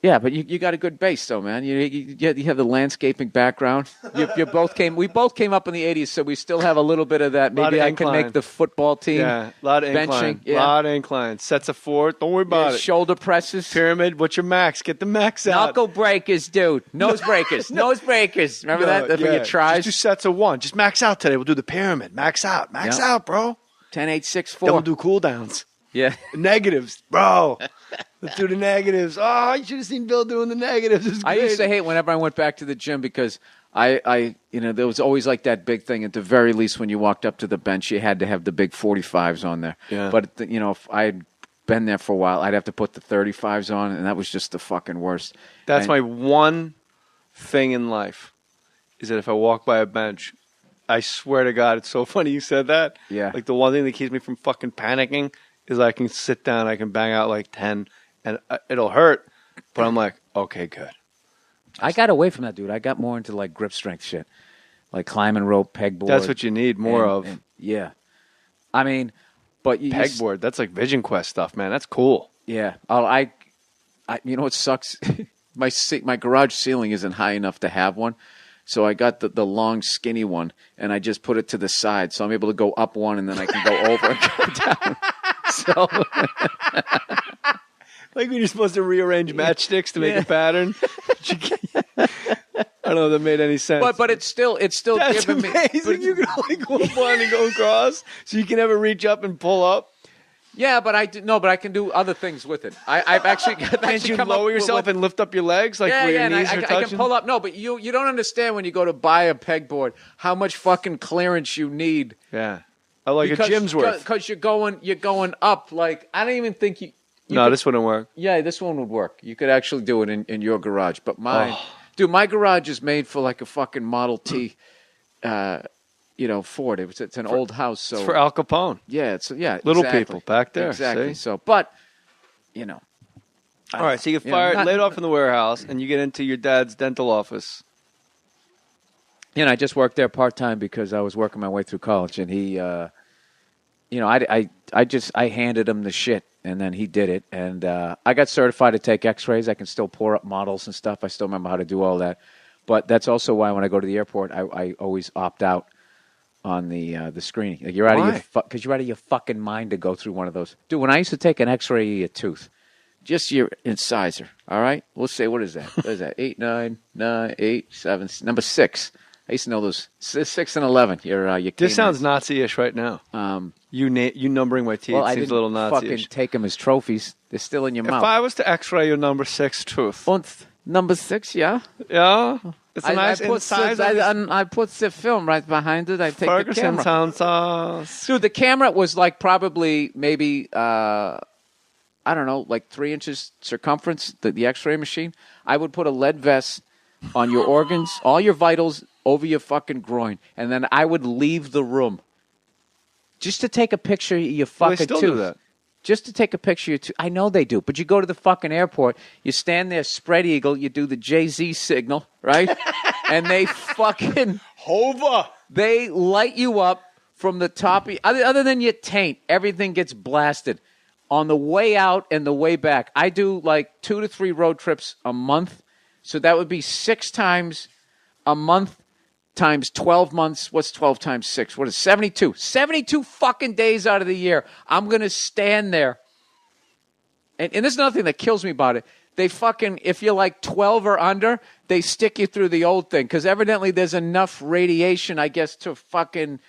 Yeah, but you got a good base, though, man. You have the landscaping background. We both came up in the 80s, so we still have a little bit of that. Maybe I can make the football team. Yeah, a lot of incline. A lot of incline. Sets of 4. Don't worry about it. Shoulder presses. Pyramid. What's your max? Get the max out. Knuckle breakers, dude. Nose breakers. Nose breakers. Remember that? For your tries? Just do sets of 1. Just max out today. We'll do the pyramid. Max out. Max out, bro. 10, 8, 6, 4. Don't do cool downs. Yeah. Negatives, bro. Let's do the negatives. Oh, you should have seen Bill doing the negatives. It's I great. used to hate whenever I went back to the gym because there was always like that big thing. At the very least, when you walked up to the bench, you had to have the big 45s on there. Yeah. But, if I had been there for a while, I'd have to put the 35s on, and that was just the fucking worst. That's my one thing in life is that if I walk by a bench, I swear to God, it's so funny you said that. Yeah. Like the one thing that keeps me from fucking panicking is I can sit down, I can bang out like 10, and it'll hurt, but I'm like, okay, good. I got away from that, dude. I got more into like grip strength shit, like climbing rope, pegboard. That's what you need more of. Yeah. I mean, but pegboard, that's like Vision Quest stuff, man. That's cool. Yeah. I you know what sucks? My garage ceiling isn't high enough to have one. So I got the long, skinny one, and I just put it to the side. So I'm able to go up one, and then I can go over and go down. So, like when you're supposed to rearrange matchsticks to make a pattern. I don't know if that made any sense. But it's still That's giving amazing. me. You can only go up one and go across, so you can never reach up and pull up. Yeah, but I can do other things with it. I've actually Can't you lower yourself and lift up your legs like where your knees are touching? I can pull up. No, but you don't understand when you go to buy a pegboard how much fucking clearance you need. Yeah, like a gym's worth. Because you're going up. Like I don't even think you. This wouldn't work. Yeah, this one would work. You could actually do it in your garage, but mine, dude, my garage is made for like a fucking Model T. Ford. It's an old house, so it's for Al Capone. Yeah, little exactly. people back there. Exactly. See? So, but all right. So you get fired, laid off from the warehouse, and you get into your dad's dental office. I just worked there part time because I was working my way through college, and he, I handed him the shit, and then he did it, and I got certified to take X-rays. I can still pour up models and stuff. I still remember how to do all that, but that's also why when I go to the airport, I always opt out on the screening. Like you're out of you're out of your fucking mind to go through one of those. Dude, when I used to take an X-ray of your tooth, just your incisor, all right? We'll say, what is that? What is that? 8, 9, 8, 7, number 6. I used to know those 6 and 11. Your this sounds Nazi-ish right now. You numbering my teeth seems a little Nazi-ish. Fucking take them as trophies. They're still in your mouth. If I was to X-ray your number 6 tooth, number 6, yeah. Yeah. It's a nice incisor. I put the film right behind it. I take Ferguson the camera. sounds. Dude, the camera was like probably maybe I don't know, like 3 inches circumference. The X-ray machine. I would put a lead vest on your organs, all your vitals over your fucking groin, and then I would leave the room just to take a picture of your fucking they still tooth. do that. Just to take a picture of your tooth. I know they do, but you go to the fucking airport, you stand there, spread eagle, you do the Jay-Z signal, right? And they fucking Hova. They light you up from the top. Other than your taint, everything gets blasted. On the way out and the way back, I do like 2 to 3 road trips a month. So that would be 6 times a month times 12 months. What's 12 times 6? What is 72? 72 fucking days out of the year. I'm going to stand there. And there's nothing that kills me about it. They fucking, if you're like 12 or under, they stick you through the old thing. Because evidently there's enough radiation, I guess, to fucking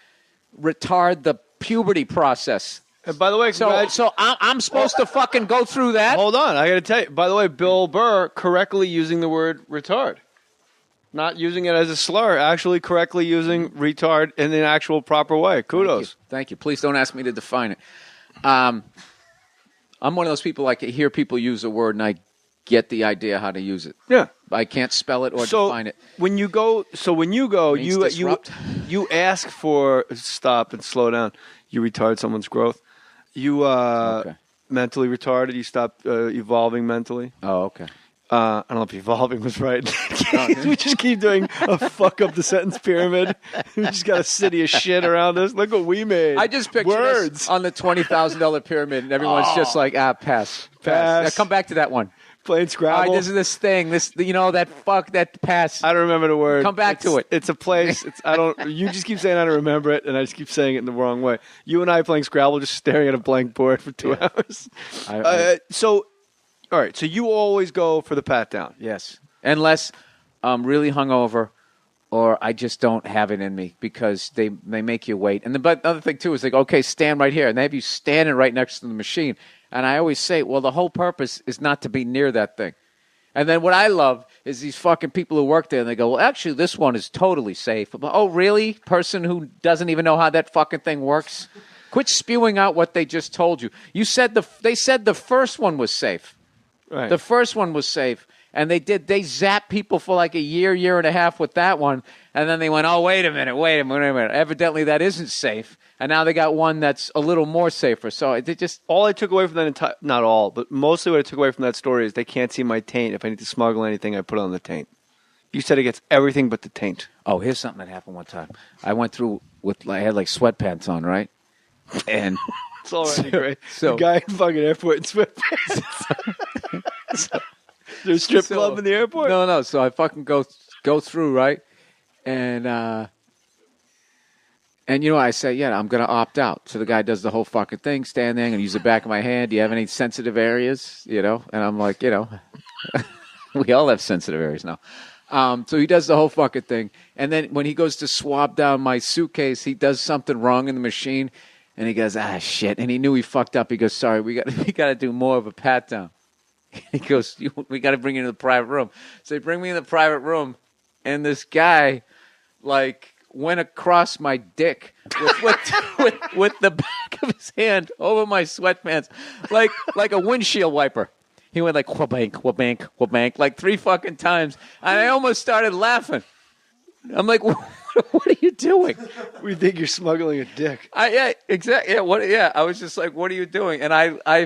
retard the puberty process. And by the way, so I'm supposed to fucking go through that? Hold on. I got to tell you. By the way, Bill Burr correctly using the word retard. Not using it as a slur, actually correctly using retard in the actual proper way. Kudos. Thank you. Please don't ask me to define it. I'm one of those people, I can hear people use a word and I get the idea how to use it. Yeah. I can't spell it or define it. When you go, you ask for stop and slow down. You retard someone's growth. You mentally retarded. You stop evolving mentally. Oh, okay. I don't know if evolving was right. We just keep doing a fuck up the sentence pyramid. We just got a city of shit around us. Look what we made. I just pictured us on the $20,000 pyramid, and everyone's just like, pass. Now, come back to that one. Playing Scrabble. All right, this thing. That pass. I don't remember the word. Come back to it. It's a place. You just keep saying I don't remember it, and I just keep saying it in the wrong way. You and I playing Scrabble, just staring at a blank board for 2 hours. All right, so you always go for the pat down. Yes. Unless I'm really hungover or I just don't have it in me because they make you wait. And the other thing, too, is like, okay, stand right here. And they have you standing right next to the machine. And I always say, well, the whole purpose is not to be near that thing. And then what I love is these fucking people who work there, and they go, well, actually, this one is totally safe. But, oh, really? Person who doesn't even know how that fucking thing works? Quit spewing out what they just told you. They said the first one was safe. Right. The first one was safe. And they zapped people for like a year and a half with that one. And then they went, oh, wait a minute. Evidently that isn't safe. And now they got one that's a little more safer. So they just... All I took away from that not all, but mostly what I took away from that story is they can't see my taint. If I need to smuggle anything, I put it on the taint. You said it gets everything but the taint. Oh, here's something that happened one time. I went through I had like sweatpants on, right? And... It's already great. So, the guy in fucking airport in sweatpants. There's a strip club in the airport? No. So I fucking go through, right? And you know, I say, yeah, I'm going to opt out. So the guy does the whole fucking thing, stand there and use the back of my hand. Do you have any sensitive areas? You know? And I'm like, you know, we all have sensitive areas now. So he does the whole fucking thing. And then when he goes to swab down my suitcase, he does something wrong in the machine. And he goes, shit. And he knew he fucked up. He goes, sorry, we got to do more of a pat down. He goes, we got to bring you to the private room. So they bring me in the private room, and this guy, like, went across my dick with the back of his hand over my sweatpants, like a windshield wiper. He went like, wha-bank, like 3 fucking times. And I almost started laughing. I'm like, what are you doing? We think you're smuggling a dick. Yeah, exactly. Yeah, I was just like, what are you doing? And I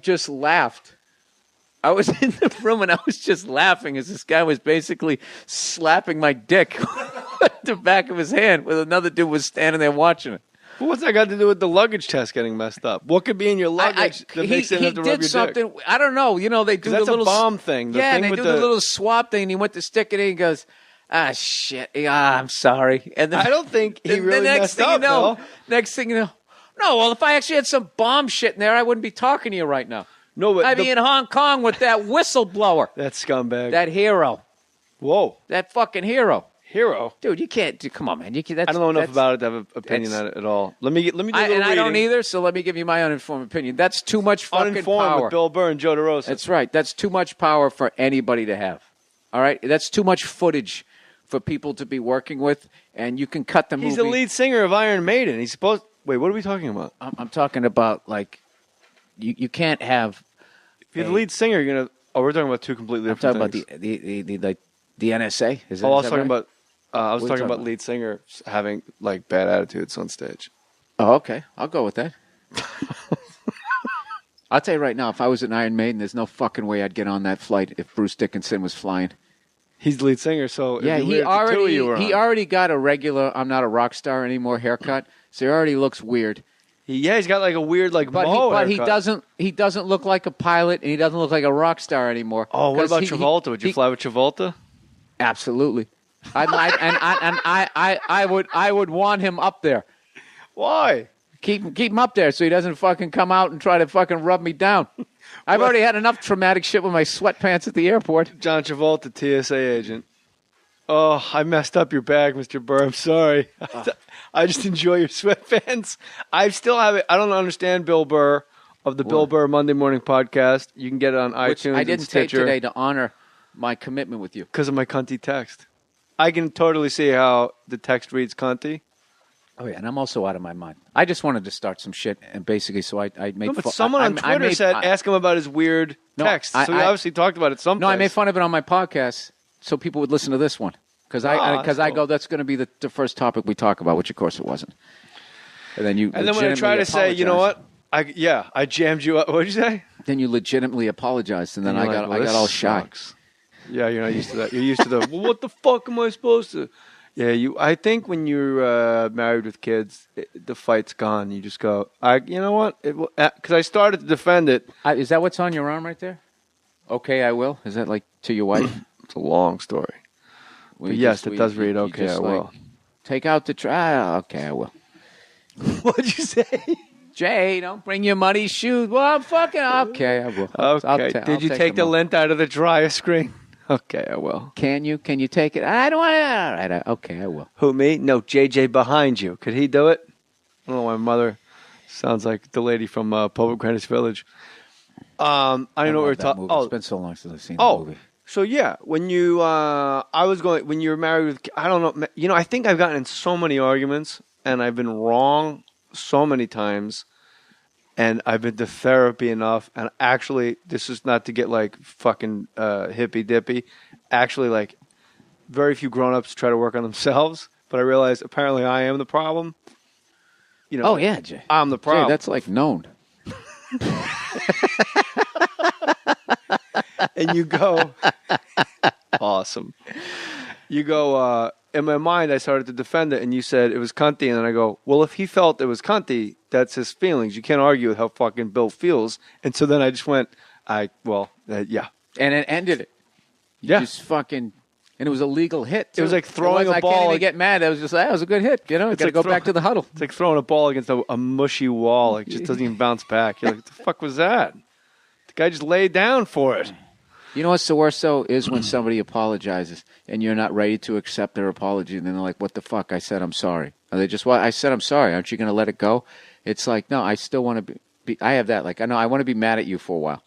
just laughed. I was in the room and I was just laughing as this guy was basically slapping my dick with the back of his hand with another dude was standing there watching it. Well, what's that got to do with the luggage test getting messed up? What could be in your luggage that makes it have to rub your dick? He did something. I don't know. You know, they do the little... That's a bomb thing. They do the little swap thing, and he went to stick it in, and he goes, shit. I'm sorry. And then, I don't think he really messed up, Next thing you know... No, well, if I actually had some bomb shit in there, I wouldn't be talking to you right now. No, but I'd be in Hong Kong with that whistleblower. That scumbag. That hero. Whoa. That fucking hero. Hero? Dude, you can't... Come on, man. I don't know enough about it to have an opinion on it at all. Let me do a little reading. And I don't either, so let me give you my uninformed opinion. That's too much fucking Uninformed power. With Bill Burr and Joe DeRosa. That's right. That's too much power for anybody to have. All right? That's too much footage for people to be working with, and you can cut the movie. He's the lead singer of Iron Maiden. He's supposed... Wait, what are we talking about? I'm talking about, like, you can't have... If you're the lead singer, you're going to... Oh, we're talking about two completely different things. I'm talking about the NSA? I was talking about lead singer having, like, bad attitudes on stage. Oh, okay. I'll go with that. I'll tell you right now, if I was an Iron Maiden, there's no fucking way I'd get on that flight if Bruce Dickinson was flying. He's the lead singer, so... Yeah, he already got a regular I'm not a rock star anymore haircut, so he already looks weird. He's got like a weird Mohr haircut. He doesn't look like a pilot, and he doesn't look like a rock star anymore. Oh, what about Travolta? Would you fly with Travolta? Absolutely. I would want him up there. Why? Keep him up there so he doesn't fucking come out and try to fucking rub me down. I've already had enough traumatic shit with my sweatpants at the airport. John Travolta, TSA agent. Oh, I messed up your bag, Mr. Burr. I'm sorry. I just enjoy your sweatpants. I still have it. I don't understand Bill Burr of the Bill Burr Monday Morning Podcast. You can get it on iTunes. I didn't take today to honor my commitment with you. Because of my cunty text. I can totally see how the text reads cunty. Oh, yeah, and I'm also out of my mind. I just wanted to start some shit, and basically, so I made fun. But someone on Twitter said, ask him about his weird text. So he obviously talked about it someplace. No, I made fun of it on my podcast so people would listen to this one. Because I go, that's going to be the first topic we talk about, which, of course, it wasn't. And then when I try to say, you know what? I jammed you up. What did you say? Then you legitimately apologized, and then I got all shy. Yeah, you're not used to that. You're used to the, well, what the fuck am I supposed to? Yeah, I think when you're married with kids, the fight's gone. You just go, you know what? Because I started to defend it. Is that what's on your arm right there? Okay, I will. Is that like to your wife? It's a long story. Yes, it does read, okay, I will. Take out the trash. Okay, I will. What'd you say? Jay, don't bring your muddy shoes. Well, I'm fucking... Okay, I will. Okay. Did you take the lint out of the dryer screen? Okay, I will. Can you? Can you take it? I don't want to. All right. Okay, I will. Who, me? No, JJ behind you. Could he do it? I don't know. My mother sounds like the lady from Public Greenwich Village. I don't know what we're talking. Oh, it's been so long since I've seen the movie. So yeah, when you, when you were married with, I don't know, I think I've gotten in so many arguments, and I've been wrong so many times, and I've been to therapy enough, and actually, this is not to get like fucking hippy dippy, actually, like very few grown-ups try to work on themselves, but I realized apparently I am the problem. Oh yeah, Jay. I'm the problem. Jay, that's like known. And you go, awesome. You go, in my mind, I started to defend it, and you said it was cunty, and then I go, well, if he felt it was cunty, that's his feelings. You can't argue with how fucking Bill feels. And so then I just went, yeah. And it ended it. You just fucking, and it was a legal hit, too. It was like throwing a ball. I can't even get mad. I was just like, that was a good hit. You know, got to go back to the huddle. It's like throwing a ball against a mushy wall. It just doesn't even bounce back. You're like, what the fuck was that? The guy just laid down for it. You know what's the worst, though, is when somebody apologizes and you're not ready to accept their apology, and then they're like, what the fuck? I said I'm sorry. And they just, well, I said I'm sorry. Aren't you going to let it go? It's like, no, I still want to be I have that. Like, I know I want to be mad at you for a while.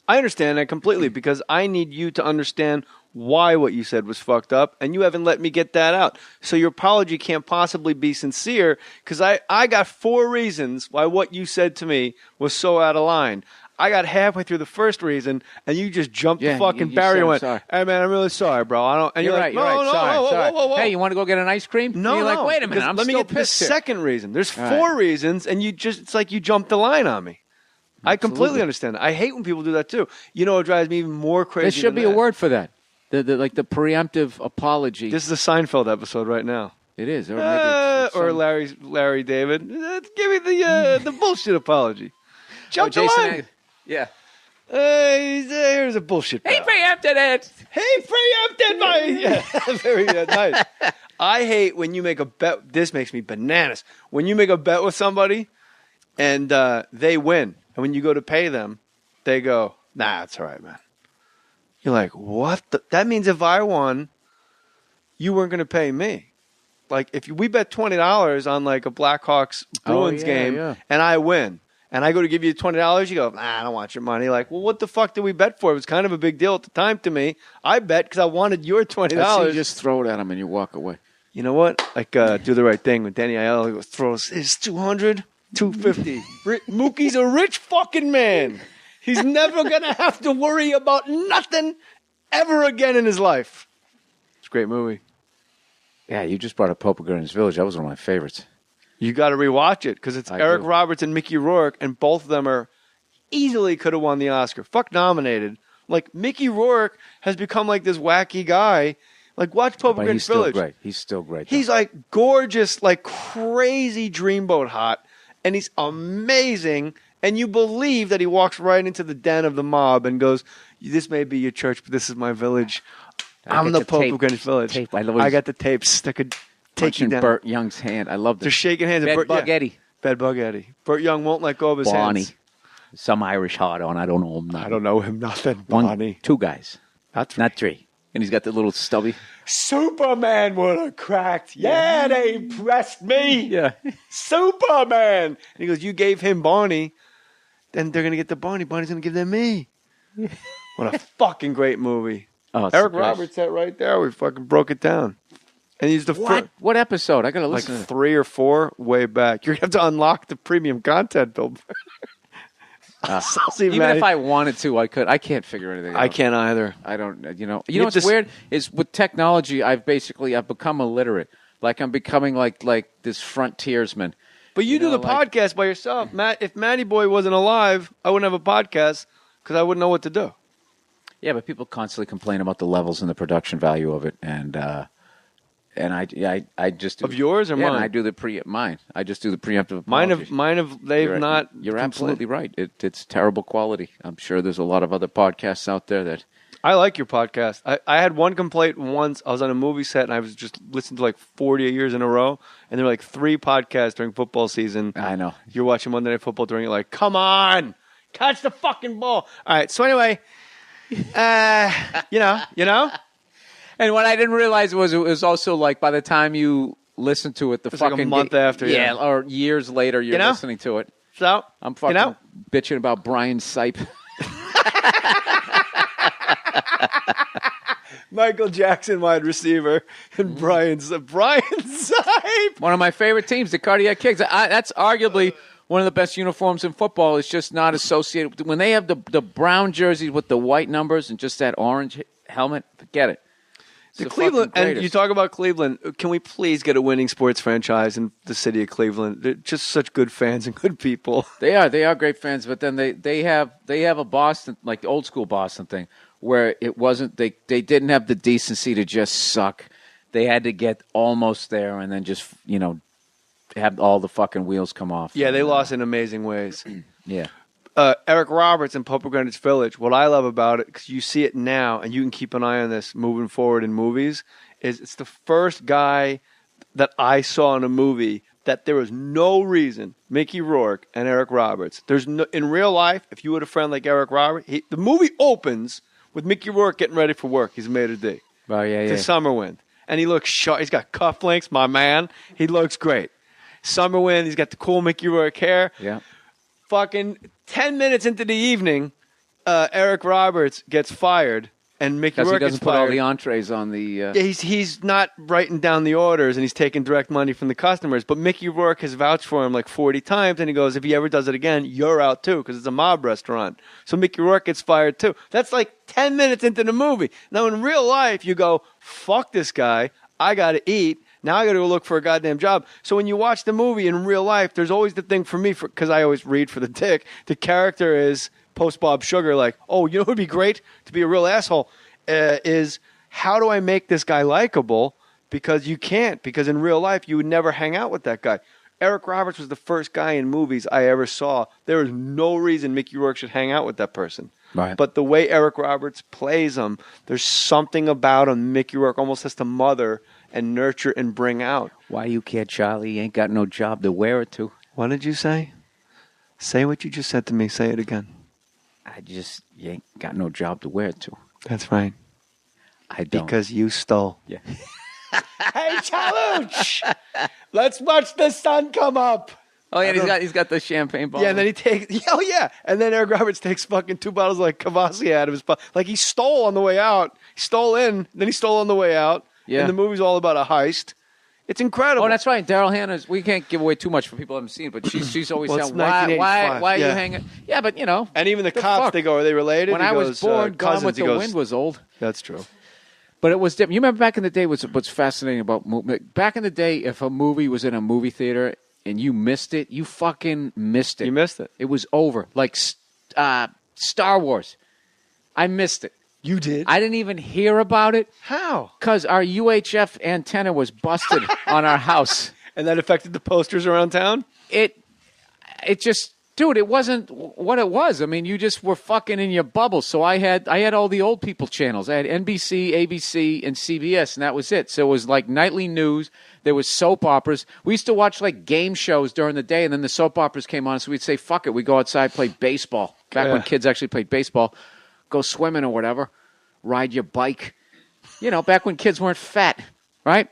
I understand that completely because I need you to understand why what you said was fucked up, and you haven't let me get that out. So your apology can't possibly be sincere because I got 4 reasons why what you said to me was so out of line. I got halfway through the first reason, and you just jumped the fucking barrier and went, hey, man, I'm really sorry, bro. I don't. And you're right. Sorry. Whoa. Hey, you want to go get an ice cream? No, and you're like, wait a minute, I'm let me still get to pissed the here. second reason. There's 4 reasons, and it's like you jumped the line on me. I completely understand that. I hate when people do that, too. You know what drives me even more crazy There should be a word for that. The preemptive apology. This is a Seinfeld episode right now. It is. Or maybe or Larry David. Give me the bullshit apology. Jump the line. Yeah. Here's a bullshit. He preempted it. He preempted my. Yeah, very nice. I hate when you make a bet. This makes me bananas. When you make a bet with somebody and they win, and when you go to pay them, they go, nah, it's all right, man. You're like, what? That means if I won, you weren't going to pay me. Like, if we bet $20 on, like, a Blackhawks Bruins game, and I win, and I go to give you $20, you go, nah, I don't want your money. Like, well, what the fuck did we bet for? It was kind of a big deal at the time to me. I bet because I wanted your $20. You just throw it at him and you walk away. You know what? Like, do the right thing. When Danny Aiello goes, throws, it's 200, 250. Mookie's a rich fucking man. He's never going to have to worry about nothing ever again in his life. It's a great movie. Yeah, you just brought up Pope of Greenwich Village. That was one of my favorites. You got to rewatch it because it's Eric Roberts and Mickey Rourke, and both of them are easily could have won the Oscar. Fuck nominated. Like, Mickey Rourke has become like this wacky guy. Like, watch Pope of Greenwich Village. He's still great. He's like gorgeous, like crazy dreamboat hot, and he's amazing. And you believe that he walks right into the den of the mob and goes, this may be your church, but this is my village. I'm the Pope of Greenwich Village. I got the tapes that could take you down. Burt Young's hand. I love this. They're shaking hands. Bedbug Eddie. Bedbug Eddie. Burt Young won't let go of his hands. Some Irish hard on. I don't know him. I don't know him nothing. Bonnie. 2 guys. Not 3. Not 3. And he's got the little stubby. Superman would have cracked. Yeah, they impressed me. Yeah. Superman. And he goes, you gave him Barney. Then they're going to get the Barney. Barney's going to give them me. What a fucking great movie. Oh, Eric Roberts said right there. We fucking broke it down. And he's the What episode? I got to listen. Like 3 or 4 way back. You're going to have to unlock the premium content, Bill Burr. Even if I wanted to, I could. I can't figure anything out. I can't either. I don't. You know what's weird is with technology, I've become illiterate. Like I'm becoming like this frontiersman. But you do the podcast by yourself, Matt. If Matty Boy wasn't alive, I wouldn't have a podcast because I wouldn't know what to do. Yeah, but people constantly complain about the levels and the production value of it, and I just do, of yours or mine. I do mine. I just do the preemptive apologies. Mine have they've not. You're absolutely right. It's terrible quality. I'm sure there's a lot of other podcasts out there that. I like your podcast. I had one complaint once. I was on a movie set and I was just listening to like 40 years in a row, and there were like 3 podcasts during football season. I know. You're watching Monday Night Football during it, like, come on, catch the fucking ball. All right. So anyway. You know. And what I didn't realize was it was also like by the time you listen to it, It's like a month after. yeah, or years later, you're listening to it. So I'm fucking bitching about Brian Sipe. Michael Jackson, wide receiver, and Brian Sipe. One of my favorite teams, the Cardiac Kings. That's arguably one of the best uniforms in football. It's just not associated. When they have the brown jerseys with the white numbers and just that orange helmet, forget it. The Cleveland, and you talk about Cleveland. Can we please get a winning sports franchise in the city of Cleveland? They're just such good fans and good people. They are great fans, but then they have a Boston, like the old school Boston thing, where it wasn't they didn't have the decency to just suck. They had to get almost there and then just have all the fucking wheels come off. Yeah, they lost in amazing ways. Yeah. Eric Roberts in Pope Greenwich Village, what I love about it, because you see it now, and you can keep an eye on this moving forward in movies, is it's the first guy that I saw in a movie that there was no reason, Mickey Rourke and Eric Roberts. In real life, if you had a friend like Eric Roberts, the movie opens with Mickey Rourke getting ready for work. He's made a D. Oh, yeah. To Summerwind. And he looks sharp. He's got cufflinks, my man. He looks great. Summerwind, he's got the cool Mickey Rourke hair. Yeah. Fucking 10 minutes into the evening, Eric Roberts gets fired, and Mickey Rourke doesn't gets put fired. all the entrees on the. Yeah, he's not writing down the orders, and he's taking direct money from the customers. But Mickey Rourke has vouched for him like 40 times, and he goes, if he ever does it again, you're out too, because it's a mob restaurant. So Mickey Rourke gets fired too. That's like 10 minutes into the movie. Now, in real life, you go, fuck this guy. I got to eat. Now I got to go look for a goddamn job. So when you watch the movie in real life, there's always the thing for me, because I always read for the dick. The character is post Bob Sugar, like, oh, you know what would be great to be a real asshole is how do I make this guy likable? Because you can't. Because in real life, you would never hang out with that guy. Eric Roberts was the first guy in movies I ever saw. There was no reason Mickey Rourke should hang out with that person. Right. But the way Eric Roberts plays him, there's something about him Mickey Rourke almost has to mother and nurture and bring out. Why you care, Charlie? You ain't got no job to wear it to. What did you say? Say what you just said to me. Say it again. You ain't got no job to wear it to. That's right. I don't. Because you stole. Yeah. Hey, Chaluch! Let's watch the sun come up. Oh, yeah, he's got the champagne bottle. Yeah, and then he takes, and then Eric Roberts takes fucking 2 bottles of like Cavassier out of his pocket. Like he stole on the way out. He stole in, then he stole on the way out. Yeah. And the movie's all about a heist. It's incredible. Oh, that's right. Daryl Hannah's, we can't give away too much for people who haven't seen it, but she's always saying, why are you hanging? Yeah, but And even the cops, they go, are they related? When I was born, Gone with the Wind was old. That's true. But it was different. You remember back in the day, what's fascinating about back in the day, if a movie was in a movie theater and you missed it, you fucking missed it. You missed it. It was over. Like Star Wars. I missed it. You did? I didn't even hear about it. How? Because our UHF antenna was busted on our house. And that affected the posters around town? It just, dude, it wasn't what it was. I mean, you just were fucking in your bubble. So I had all the old people channels. I had NBC, ABC, and CBS, and that was it. So it was like nightly news. There was soap operas. We used to watch like game shows during the day, and then the soap operas came on, so we'd say, fuck it, we go outside, play baseball. Back when kids actually played baseball. Go swimming or whatever. Ride your bike. Back when kids weren't fat, right?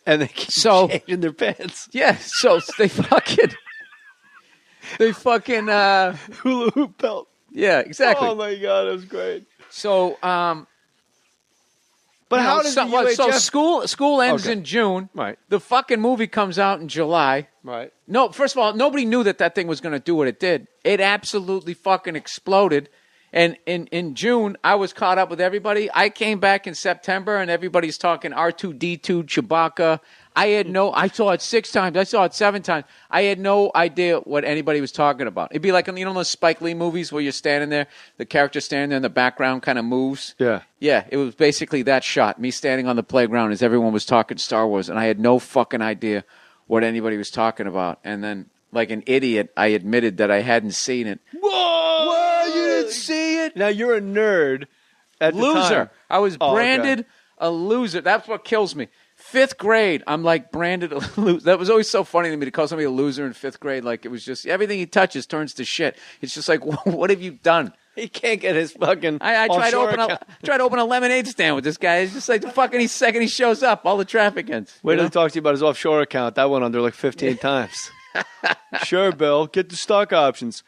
And they keep changing their pants. Yeah, so they fucking hula hoop belt. Yeah, exactly. Oh my god, it was great. So, but how does the UHF... school ends in June. Right. The fucking movie comes out in July. Right. No, first of all, nobody knew that thing was going to do what it did. It absolutely fucking exploded. And in June, I was caught up with everybody. I came back in September, and everybody's talking R2-D2, Chewbacca. I saw it 6 times. I saw it 7 times. I had no idea what anybody was talking about. It'd be like, those Spike Lee movies where you're standing there, the character standing there in the background kind of moves. Yeah. Yeah, it was basically that shot. Me standing on the playground as everyone was talking Star Wars, and I had no fucking idea what anybody was talking about. And then, like an idiot, I admitted that I hadn't seen it. Whoa! You didn't see it? Now, you're a nerd at the loser. time. I was branded a loser. That's what kills me. 5th grade, I'm like branded a loser. That was always so funny to me to call somebody a loser in 5th grade. Like it was just everything he touches turns to shit. It's just like, what have you done? He can't get his fucking. I tried to offshore open a lemonade stand with this guy. It's just like the fucking second he shows up, all the traffic ends. Wait till he talks to you about his offshore account. That went under like 15 times. Sure, Bill. Get the stock options.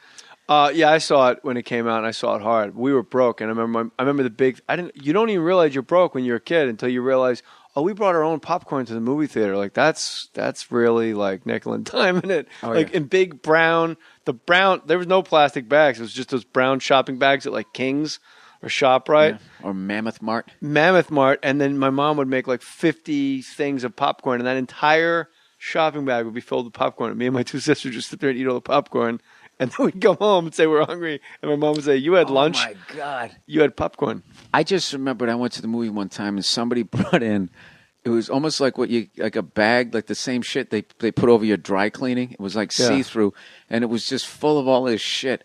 Yeah, I saw it when it came out, and I saw it hard. We were broke, and I remember the big. You don't even realize you're broke when you're a kid until you realize, oh, we brought our own popcorn to the movie theater. Like that's really like nickel and dime in it. Oh, like yeah. in big brown. There was no plastic bags. It was just those brown shopping bags at like King's or ShopRite. Yeah. Or Mammoth Mart. Mammoth Mart, and then my mom would make like 50 things of popcorn, and that entire shopping bag would be filled with popcorn. And me and my two sisters just sit there and eat all the popcorn. And then we'd come home and say we're hungry. And my mom would say, you had lunch? Oh, my God. You had popcorn. I just remembered I went to the movie one time and somebody brought in, it was almost like like a bag, like the same shit they put over your dry cleaning. It was like see-through. And it was just full of all this shit.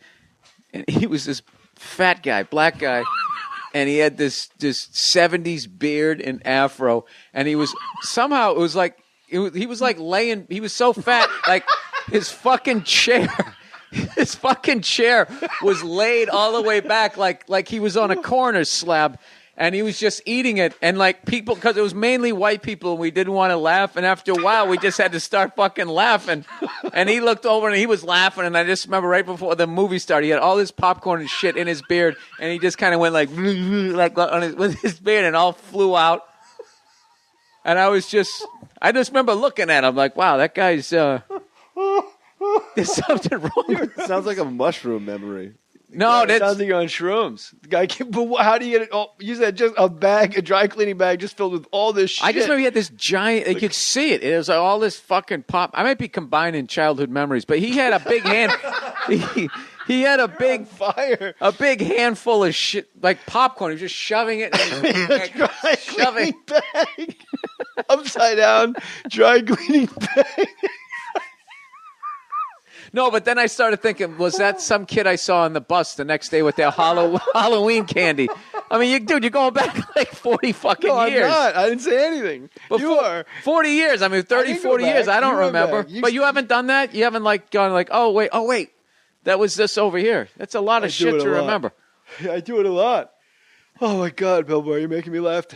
And he was this fat guy, black guy. And he had this 70s beard and afro. And he was, somehow, it was like, he was like laying, he was so fat, like his fucking chair. His fucking chair was laid all the way back like he was on a corner slab, and he was just eating it. And like people, because it was mainly white people, and we didn't want to laugh. And after a while, we just had to start fucking laughing. And he looked over and he was laughing. And I just remember right before the movie started, he had all this popcorn and shit in his beard, and he just kind of went like on with his beard, and all flew out. And I just remember looking at him like, wow, that guy's. There's something wrong. It sounds like a mushroom memory. No, it sounds like you're on shrooms. The guy, but how do you get it? Oh, you said just a dry cleaning bag, just filled with all this shit. I just remember he had this giant. You could see it. It was like all this fucking pop. I might be combining childhood memories, but he had a big hand. He had a big fire, a big handful of shit like popcorn. He was just shoving it, shoving bag, upside down, dry cleaning bag. No, but then I started thinking, was that some kid I saw on the bus the next day with their Halloween candy? I mean, you're going back like 40 fucking years. I'm not. I didn't say anything. But you are. 40 years. I mean, 30, 40 years. I don't remember. But you haven't done that? You haven't like gone like, oh, wait. That was this over here. That's a lot of shit to remember. I do it a lot. Oh, my God, Bill Burr, you're making me laugh.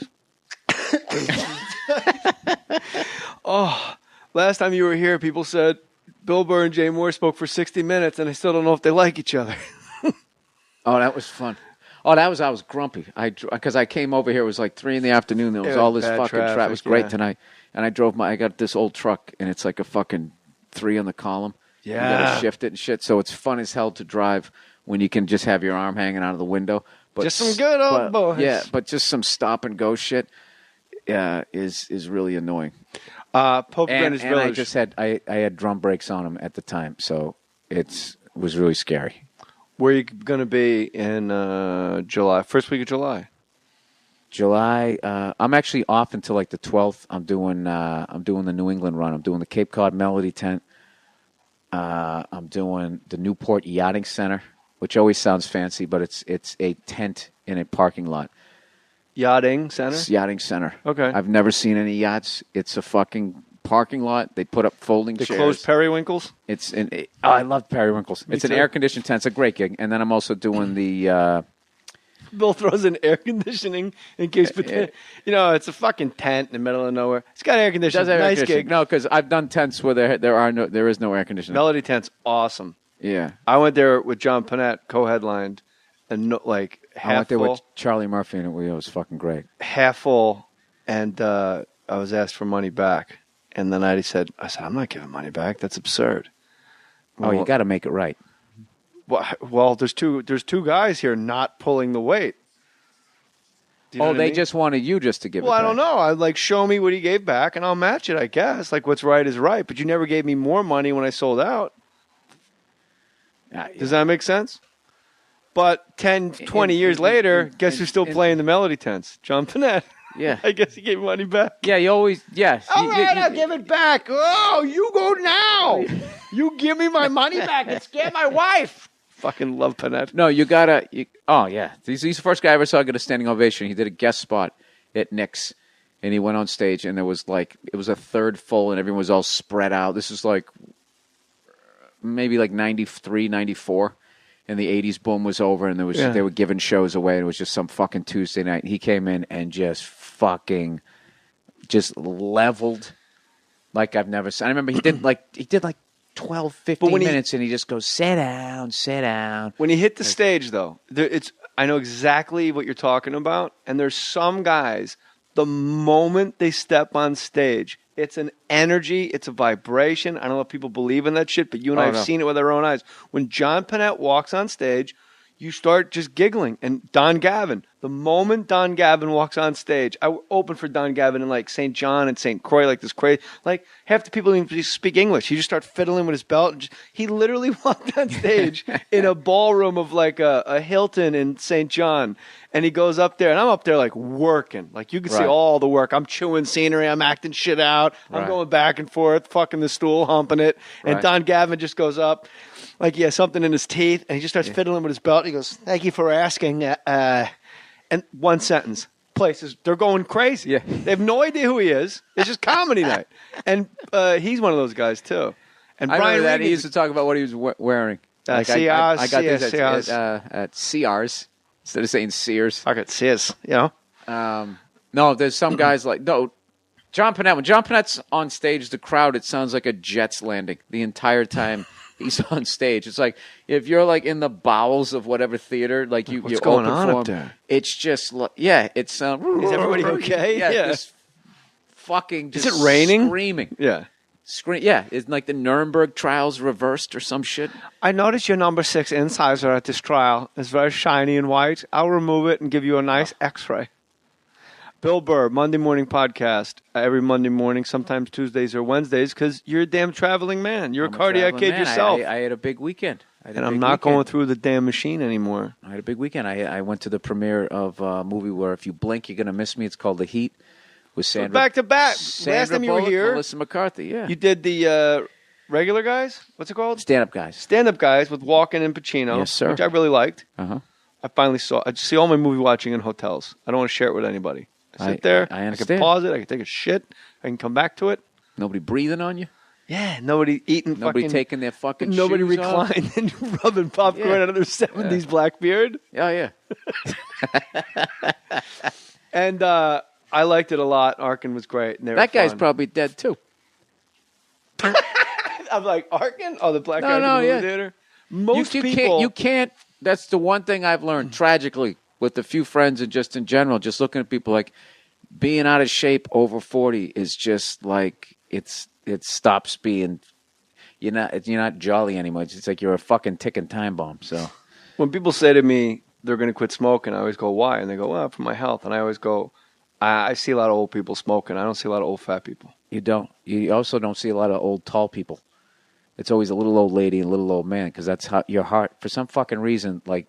Oh, last time you were here, people said, Bill Burr and Jay Mohr spoke for 60 minutes, and I still don't know if they like each other. Oh, that was fun. Oh, I was grumpy. Because I came over here. It was like 3 p.m. There was all this fucking traffic. It was great tonight. And I got this old truck, and it's like a fucking 3 on the column. Yeah. You got to shift it and shit. So it's fun as hell to drive when you can just have your arm hanging out of the window. But just some good old boys. Yeah, but just some stop and go shit is really annoying. Pope and Village. I had drum brakes on them at the time, so it was really scary. Where are you going to be in July? First week of July. July. I'm actually off until like the 12th. I'm doing the New England run. I'm doing the Cape Cod Melody Tent. I'm doing the Newport Yachting Center, which always sounds fancy, but it's a tent in a parking lot. Yachting Center? It's Yachting Center. Okay. I've never seen any yachts. It's a fucking parking lot. They put up folding chairs. They closed Periwinkles? I love Periwinkles. It's too. an air-conditioned tent. It's a great gig. And then I'm also doing the... Bill throws in air conditioning in case... it's a fucking tent in the middle of nowhere. It's got air conditioning. Nice gig. No, because I've done tents where there is no air conditioning. Melody Tent's awesome. Yeah. I went there with John Panette, co-headlined, and half I went there full. with Charlie Murphy, and it was fucking great. Half full, and I was asked for money back. And then I said, I'm not giving money back. That's absurd. Oh, you got to make it right. Well, there's two guys here not pulling the weight. Do you know what I mean? Just wanted you just to give it back. Well, I don't know. I'd like show me what he gave back, and I'll match it, I guess. Like, what's right is right. But you never gave me more money when I sold out. Does that make sense? But 10, 20 years later, guess who's still playing the Melody Tents? John Panette. Yeah. I guess he gave money back. Yeah, you always, yes. All right, I'll give it back. Oh, you go now. You give me my money back and scare my wife. Fucking love Panette. No, you got to, oh, yeah. He's the first guy I ever saw get a standing ovation. He did a guest spot at Nick's, and he went on stage, and it was a third full, and everyone was all spread out. This is like maybe like 93, 94. and the 80s boom was over, and they were giving shows away, and it was just some fucking Tuesday night. He came in and just leveled like I've never seen. I remember he did like 12, 15 minutes, and he just goes, sit down. When he hit the stage, though, I know exactly what you're talking about, and there's some guys, the moment they step on stage, it's an energy, it's a vibration. I don't know if people believe in that shit, but you and I have seen it with our own eyes. When John Panette walks on stage, you start just giggling. And Don Gavin, the moment Don Gavin walks on stage, I opened for Don Gavin in like St. John and St. Croix, like this crazy, like half the people didn't even speak English. He just started fiddling with his belt. And he literally walked on stage in a ballroom of like a Hilton in St. John. And he goes up there, and I'm up there like working. Like you can see all the work. I'm chewing scenery. I'm acting shit out. I'm going back and forth, fucking the stool, humping it. And Don Gavin just goes up. Like he has something in his teeth, and he just starts fiddling with his belt. He goes, "Thank you for asking." And one sentence, they're going crazy. Yeah. They have no idea who he is. It's just comedy night, and he's one of those guys too. And I Brian remember that Regan, he used to talk about what he was wearing. Like I got these at CR's instead of saying Sears. I got Sears. You know. No, there's some guys like John Panette. When John Panette's on stage, the crowd, it sounds like a jet's landing the entire time. He's on stage. It's like if you're like in the bowels of whatever theater, like what's going on up there? It's just is everybody okay? Yeah. Just fucking. Just is it raining? Screaming. Yeah. Yeah. It's like the Nuremberg trials reversed or some shit. I noticed your number 6 incisor at this trial is very shiny and white. I'll remove it and give you a nice X-ray. Bill Burr, Monday Morning Podcast, every Monday morning, sometimes Tuesdays or Wednesdays, because you're a damn traveling man. You're a cardiac kid yourself. I had a big weekend. I'm not going through the damn machine anymore. I had a big weekend. I went to the premiere of a movie where if you blink, you're going to miss me. It's called The Heat with Sandra. Back to back. Sandra Last time you were Bullock, here, Melissa McCarthy, yeah. You did the regular guys? What's it called? Stand-up guys. Stand-up guys with Walken and Pacino, yes, sir. which I really liked. Uh-huh. I see all my movie watching in hotels. I don't want to share it with anybody. I sit there. I understand. I can pause it. I can take a shit. I can come back to it. Nobody breathing on you? Yeah. Nobody eating Nobody taking their fucking Nobody shoes reclined off. and rubbing popcorn out of their 70s Blackbeard. Oh, yeah. And I liked it a lot. Arkin was great. And that guy's probably dead, too. I'm like, Arkin? Oh, the black guy in the movie theater? Most people... You can't... That's the one thing I've learned, tragically, with a few friends and just in general, just looking at people like being out of shape over 40 is just like it stops being you're not jolly anymore. It's like you're a fucking ticking time bomb. So when people say to me they're going to quit smoking, I always go, why? And they go, well, for my health. And I always go, I see a lot of old people smoking. I don't see a lot of old fat people. You don't. You also don't see a lot of old tall people. It's always a little old lady and a little old man because that's how your heart, for some fucking reason, like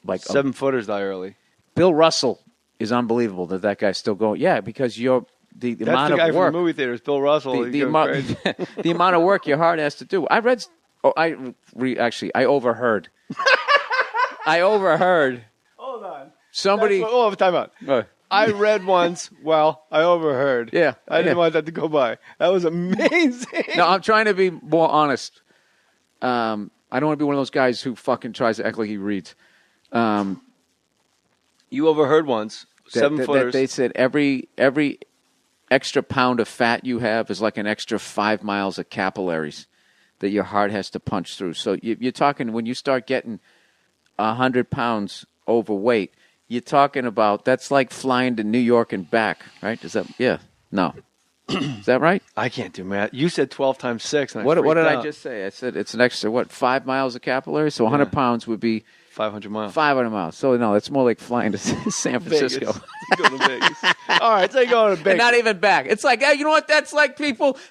7-footers die early. Bill Russell is unbelievable that guy's still going. Yeah, because the amount of work. That's the guy from the movie theaters, Bill Russell. The amount of work your heart has to do. I read. I overheard. I overheard. Hold on. Somebody. Time out. I read once. Well, I overheard. Yeah. I didn't want that to go by. That was amazing. No, I'm trying to be more honest. I don't want to be one of those guys who fucking tries to act like he reads. You overheard once. 7-footers. They said every extra pound of fat you have is like an extra 5 miles of capillaries that your heart has to punch through. So you're talking when you start getting 100 pounds overweight, you're talking about that's like flying to New York and back, right? Is that no? Is that right? I can't do math. You said 12 times 6. And what did I just say? I said it's an extra 5 miles of capillaries. So 100 pounds would be 500 miles. 500 miles. So no, it's more like flying to San Francisco. Go to Vegas. All right, so you go to Vegas. And not even back. It's like, you know what? That's like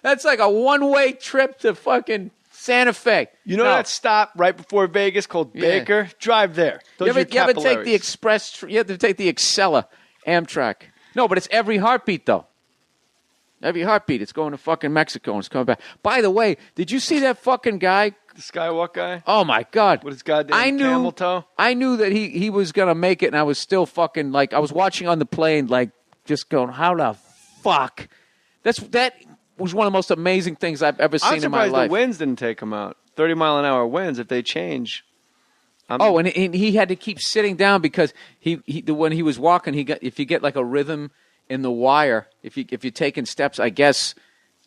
that's like a one-way trip to fucking Santa Fe. You know that stop right before Vegas called Baker? Drive there. You ever take the express? You have to take the Excella Amtrak. No, but it's every heartbeat though. Every heartbeat, it's going to fucking Mexico and it's coming back. By the way, did you see that fucking guy? The Skywalk guy? Oh, my God. With his goddamn camel toe? I knew that he was going to make it, and I was still fucking, like, I was watching on the plane, like, just going, how the fuck? That was one of the most amazing things I've ever seen in my life. I'm surprised the winds didn't take him out. 30-mile-an-hour winds, if they change. And he had to keep sitting down because when he was walking, if you get like a rhythm in the wire, if you're taking steps, I guess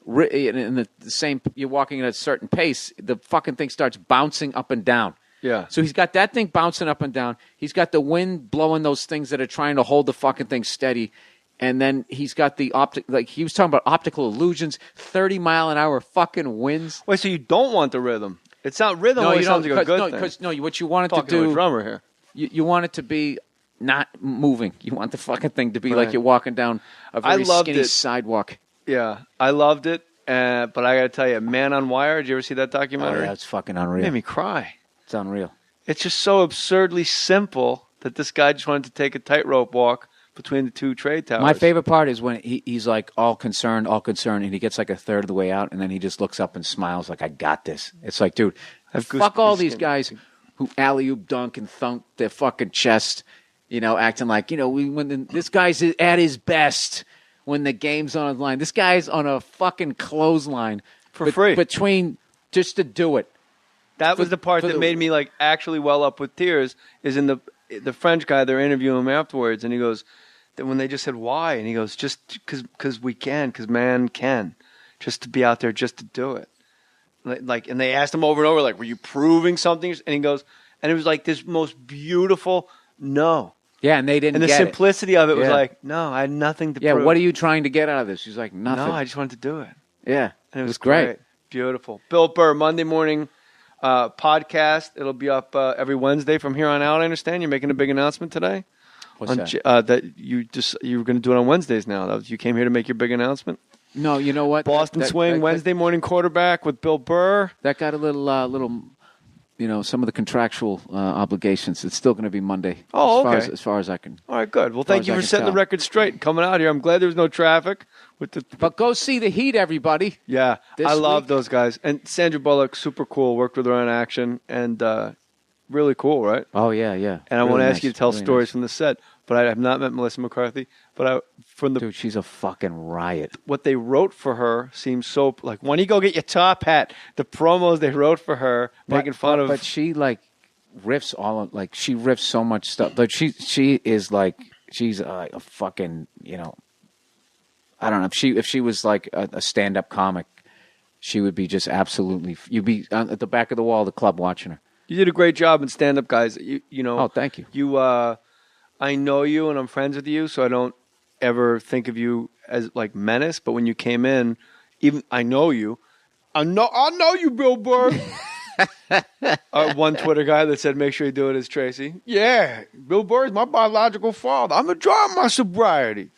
in the same, you're walking at a certain pace, the fucking thing starts bouncing up and down. Yeah. So he's got that thing bouncing up and down. He's got the wind blowing those things that are trying to hold the fucking thing steady. And then he's got the he was talking about optical illusions, 30-mile-an-hour fucking winds. Wait, so you don't want the rhythm? It's not rhythm. No, you don't. Sounds like a good thing. What you want it to do. To a drummer here. You want it to be not moving. You want the fucking thing to be like you're walking down a very skinny sidewalk. Yeah, I loved it. But I got to tell you, Man on Wire. Did you ever see that documentary? Oh, yeah, it's fucking unreal. It made me cry. It's unreal. It's just so absurdly simple that this guy just wanted to take a tightrope walk between the two trade towers. My favorite part is when he's like all concerned, and he gets like a third of the way out, and then he just looks up and smiles like, I got this. It's like, dude, fuck all these guys who alley-oop dunk and thunk their fucking chest, acting like, this guy's at his best when the game's on the line. This guy's on a fucking clothesline. For free. Just to do it. That was the part that made me like actually well up with tears, is in the French guy, they're interviewing him afterwards, and he goes, that when they just said why, and he goes, just because we can, because man can, just to be out there, just to do it. Like, and they asked him over and over, like, were you proving something? And he goes, and it was like this most beautiful no. Yeah, and they didn't. And the simplicity of it was like, no, I had nothing to prove. Yeah, what are you trying to get out of this? He's like, nothing. No, I just wanted to do it. Yeah, and it was great. Beautiful. Bill Burr, Monday morning podcast. It'll be up every Wednesday from here on out. I understand you're making a big announcement today. What's that? That you were going to do it on Wednesdays now. You came here to make your big announcement. No, you know what? Boston Swing Wednesday morning quarterback with Bill Burr. That got a little, some of the contractual obligations. It's still going to be Monday. Oh, okay. As far as I can. All right, good. Well, thank you for setting the record straight and coming out here. I'm glad there was no traffic. But go see the Heat, everybody. Yeah, I love those guys. And Sandra Bullock, super cool. Worked with her on Action, and really cool, right? Oh, yeah. And I want to ask you to tell stories from the set. But I have not met Melissa McCarthy. But dude, she's a fucking riot. What they wrote for her seems so like, why don't you go get your top hat? The promos they wrote for her, making fun of. But she riffs she riffs so much stuff. Like she's a fucking I don't know if she was like a stand-up comic, she would be just absolutely. You'd be at the back of the wall of the club watching her. You did a great job in stand-up, guys. Oh, thank you. I know you and I'm friends with you, so I don't ever think of you as like menace. But when you came in, even I know you. I know you, Bill Burr. One Twitter guy that said, make sure you do it as Tracy. Yeah, Bill Burr is my biological father. I'm enjoying my sobriety.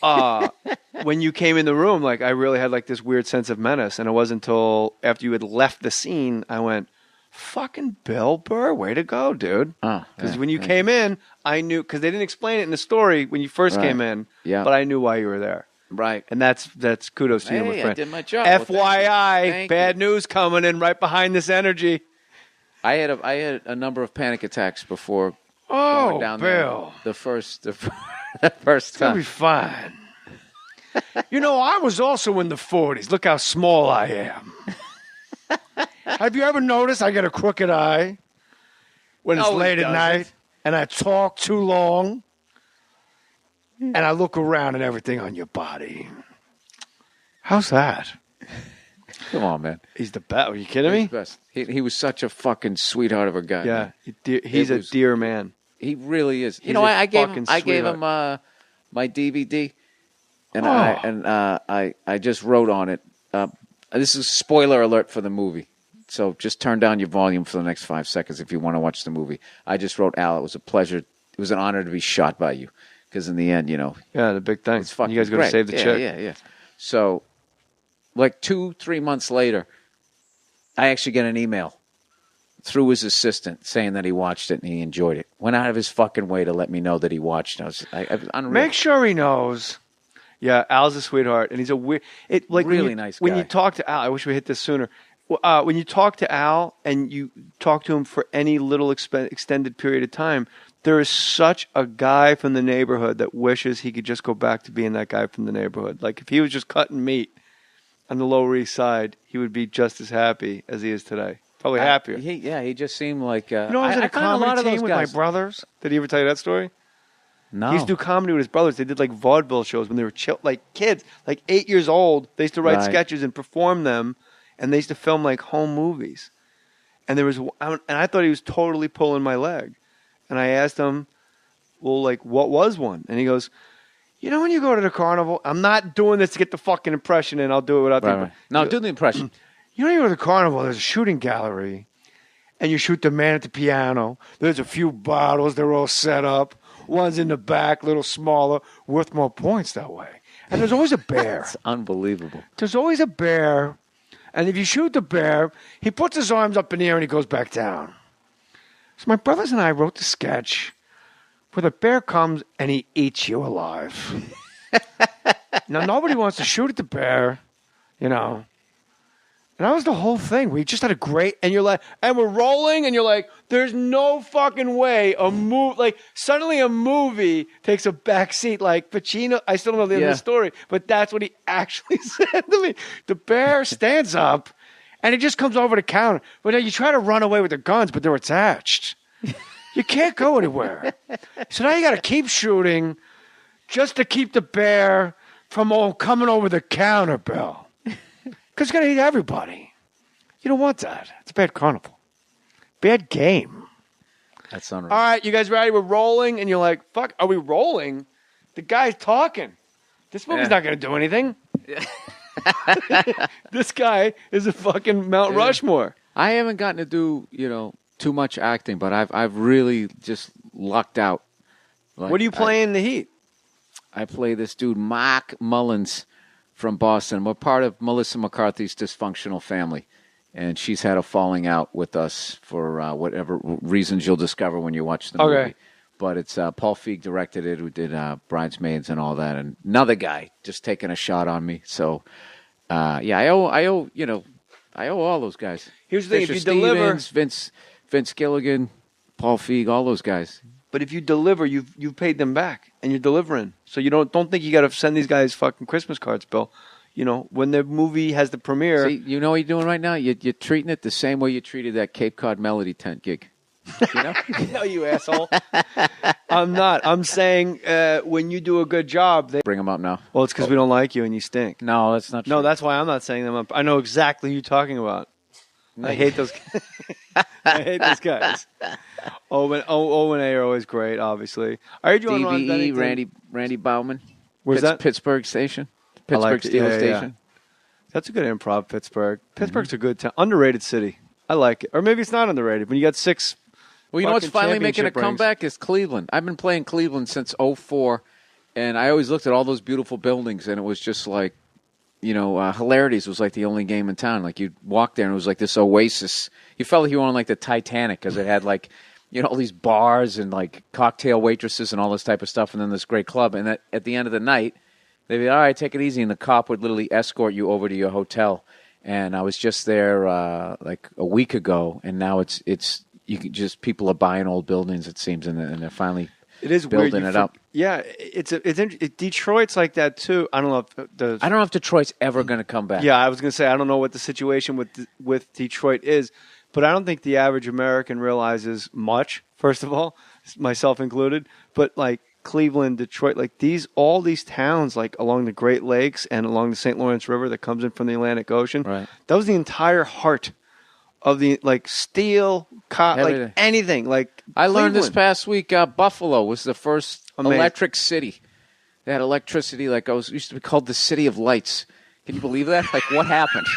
When you came in the room, like I really had like this weird sense of menace. And it wasn't until after you had left the scene, I went, fucking Bill Burr, way to go, dude. Because when you came in, I knew, because they didn't explain it in the story when you first came in, but I knew why you were there. Right. And that's kudos to you, my friend. I did my job. FYI, bad news coming in right behind this energy. I had a number of panic attacks before going down Bill. There. The first time. It's going to be fine. I was also in the 40s. Look how small I am. Have you ever noticed I get a crooked eye when it's late at night and I talk too long and I look around and everything on your body? How's that? Come on, man. He's the best. Are you kidding me? The best. He was such a fucking sweethart of a guy. Yeah, he's a dear man. He really is. I gave him my DVD, and I just wrote on it. This is a spoiler alert for the movie. So just turn down your volume for the next 5 seconds if you want to watch the movie. I just wrote, Al, it was a pleasure. It was an honor to be shot by you. Because in the end, Yeah, the big thing. It's fucking you guys going to save the chick. Yeah. So, like 2-3 months later, I actually get an email through his assistant saying that he watched it and he enjoyed it. Went out of his fucking way to let me know that he watched it. I was unreal. Make sure he knows. Yeah, Al's a sweetheart. And he's a weird... really nice guy. When you talk to Al, I wish we hit this sooner. When you talk to Al and you talk to him for any little extended period of time, there is such a guy from the neighborhood that wishes he could just go back to being that guy from the neighborhood. Like if he was just cutting meat on the Lower East Side, he would be just as happy as he is today. Probably happier. He just seemed like. You know, I was in a comedy team with my guys. brothers. Did he ever tell you that story? No. He used to do comedy with his brothers. They did like vaudeville shows when they were like kids, like 8 years old. They used to write sketches and perform them, and they used to film like home movies. And I thought he was totally pulling my leg. And I asked him, well, like, what was one? And he goes, you know, when you go to the carnival, I'm not doing this to get the fucking impression in. I'll do it without Right. No, do the impression. You know, you go to the carnival, there's a shooting gallery, and you shoot the man at the piano. There's a few bottles. They're all set up. One's in the back, a little smaller, worth more points that way. And there's always a bear. It's unbelievable. There's always a bear. And if you shoot the bear, he puts his arms up in the air and he goes back down. So my brothers and I wrote the sketch where the bear comes and he eats you alive. Now, nobody wants to shoot at the bear, you know. And that was the whole thing. We just had a great, and you're like, and we're rolling, and you're like, there's no fucking way suddenly a movie takes a back seat. Like Pacino, I still don't know the end of the story, but that's what he actually said to me. The bear stands up, and it just comes over the counter. But you try to run away with the guns, but they're attached. You can't go anywhere. So now you got to keep shooting just to keep the bear from coming over the counter, Bill. Because it's going to eat everybody. You don't want that. It's a bad carnival. Bad game. That's unreal. All right, you guys ready? We're rolling, and you're like, fuck, are we rolling? The guy's talking. This movie's not going to do anything. This guy is a fucking Mount Rushmore. I haven't gotten to do, too much acting, but I've really just lucked out. What do you play in the Heat? I play this dude, Mark Mullins, from Boston. We're part of Melissa McCarthy's dysfunctional family, and she's had a falling out with us for whatever reasons you'll discover when you watch the movie. But it's Paul Feig directed it, who did Bridesmaids and all that, and another guy just taking a shot on me. So, I owe all those guys. Here's the thing: Fisher if you deliver, Vince Gilligan, Paul Feig, all those guys. But if you deliver, you've paid them back, and you're delivering. So you don't think you got to send these guys fucking Christmas cards, Bill. You know, when the movie has the premiere. See, you know what you're doing right now? You're treating it the same way you treated that Cape Cod Melody tent gig. You know? No, you asshole. I'm not. I'm saying when you do a good job, they bring them up now. Well, it's because we don't like you and you stink. No, that's not true. No, that's why I'm not saying them up. I know exactly who you're talking about. I hate those. I hate those guys. O and A are always great, obviously. I heard you on Ron Bennington. Randy Bauman. Where's that? Pittsburgh Station. Pittsburgh Steelers Station. That's a good improv, Pittsburgh. Pittsburgh's a good town. Underrated city. I like it. Or maybe it's not underrated. When you got 6 Well, you know what's finally making a comeback is Cleveland. I've been playing Cleveland since 2004, and I always looked at all those beautiful buildings, and it was just like, Hilarities was like the only game in town. Like, you'd walk there, and it was like this oasis. You felt like you were on, like, the Titanic, because it had, like, all these bars and, like, cocktail waitresses and all this type of stuff, and then this great club. And at the end of the night, they'd be, all right, take it easy, and the cop would literally escort you over to your hotel. And I was just there, like, a week ago, and now it's you can just, people are buying old buildings, it seems, and they're finally building it up. Yeah, Detroit's like that too. I don't know if Detroit's ever going to come back. Yeah, I was going to say I don't know what the situation with Detroit is, but I don't think the average American realizes much. First of all, myself included, but like Cleveland, Detroit, like all these towns like along the Great Lakes and along the St. Lawrence River that comes in from the Atlantic Ocean. Right. That was the entire heart of the steel, like anything. Like I learned this past week, Buffalo was the first electric city. They had electricity. Like used to be called the City of Lights. Can you believe that? Like what happened?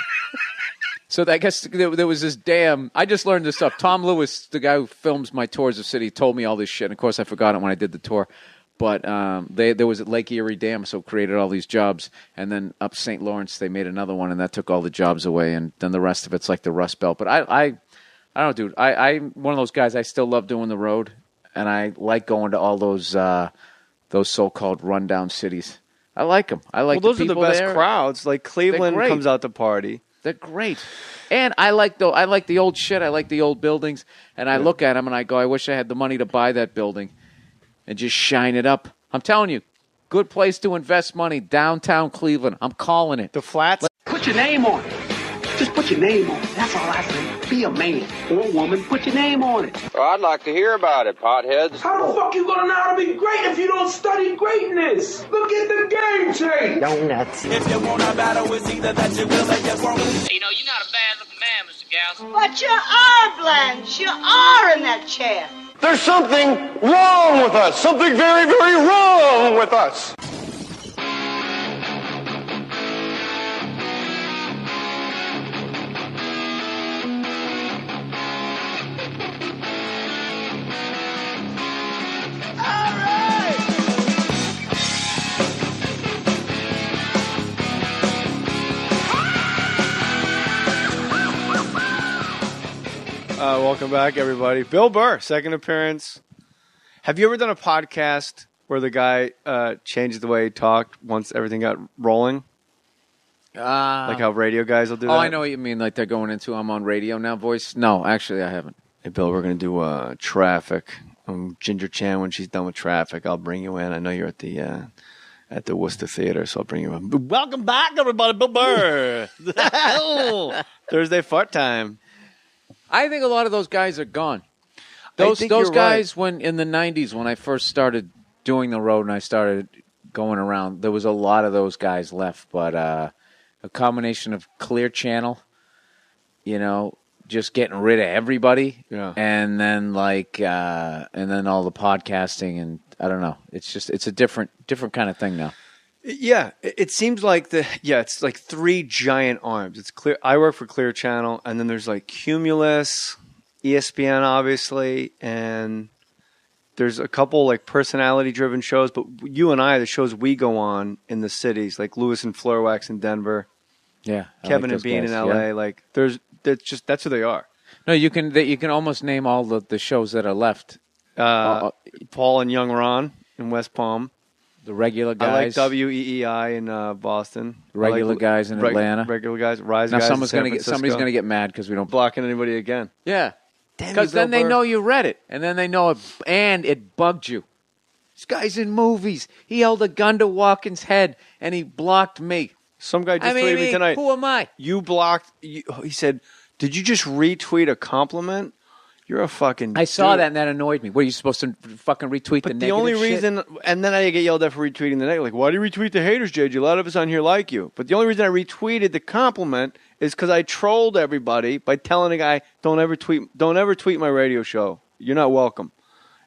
So I guess there was this dam. I just learned this stuff. Tom Lewis, the guy who films my tours of city, told me all this shit. And of course, I forgot it when I did the tour. But there was a Lake Erie Dam, so it created all these jobs. And then up St. Lawrence, they made another one, and that took all the jobs away. And then the rest of it's like the Rust Belt. But I don't know, dude. I'm one of those guys. I still love doing the road, and I like going to all those so-called rundown cities. I like them. I like those the people are the best there. crowds. Like Cleveland comes out to party. They're great. And I like the old shit. I like the old buildings. And I look at them and I go, I wish I had the money to buy that building and just shine it up. I'm telling you, good place to invest money, downtown Cleveland. I'm calling it. The Flats? Put your name on it. Just put your name on it. That's all I say. Be a man or woman. Put your name on it. Well, I'd like to hear about it, potheads. How the fuck you gonna know how to be great if you don't study greatness? Look at the game tape. Donuts. If you want a battle, it's either that you will or you won't. You know, you're not a bad-looking man, Mr. Gals. But you are, Blanche. You are in that chair. There's something wrong with us. Something very, very wrong with us. Welcome back, everybody. Bill Burr, second appearance. Have you ever done a podcast where the guy changed the way he talked once everything got rolling? Like how radio guys will do that? Oh, I know what you mean. Like they're going into I'm on radio now voice? No, actually, I haven't. Hey, Bill, we're going to do traffic. Ginger Chan, when she's done with traffic, I'll bring you in. I know you're at the Worcester Theater, so I'll bring you in. Welcome back, everybody. Bill Burr. Thursday fart time. I think a lot of those guys are gone. Those guys, when in the 90s, when I first started doing the road and I started going around, there was a lot of those guys left. But a combination of Clear Channel, you know, just getting rid of everybody, and then and then all the podcasting, and I don't know. It's a different kind of thing now. Yeah, it seems like it's like three giant arms. It's clear. I work for Clear Channel, and then there's like Cumulus, ESPN, obviously, and there's a couple like personality-driven shows. But you and I, the shows we go on in the cities, like Lewis and Florwax in Denver, Kevin and Bean in LA. Like that's who they are. No, you can almost name all the shows that are left. Paul and Young Ron in West Palm. The regular guys. I like WEEI in Boston. The regular guys in Atlanta. Regular guys. Rise now guys somebody's gonna get mad because we don't blocking anybody again. Yeah, because then they know you read it, and then they know it, and it bugged you. This guy's in movies. He held a gun to Walken's head, and he blocked me. Some guy just tweeted me tonight. Who am I? You blocked. He said, "Did you just retweet a compliment?" You're a fucking I saw dude. that, and that annoyed me. What, are you supposed to fucking retweet the negative the only shit? reason, and then I get yelled at for retweeting the negative. Like, why do you retweet the haters, JJ? A lot of us on here like you. But the only reason I retweeted the compliment is because I trolled everybody by telling a guy, don't ever tweet my radio show. You're not welcome.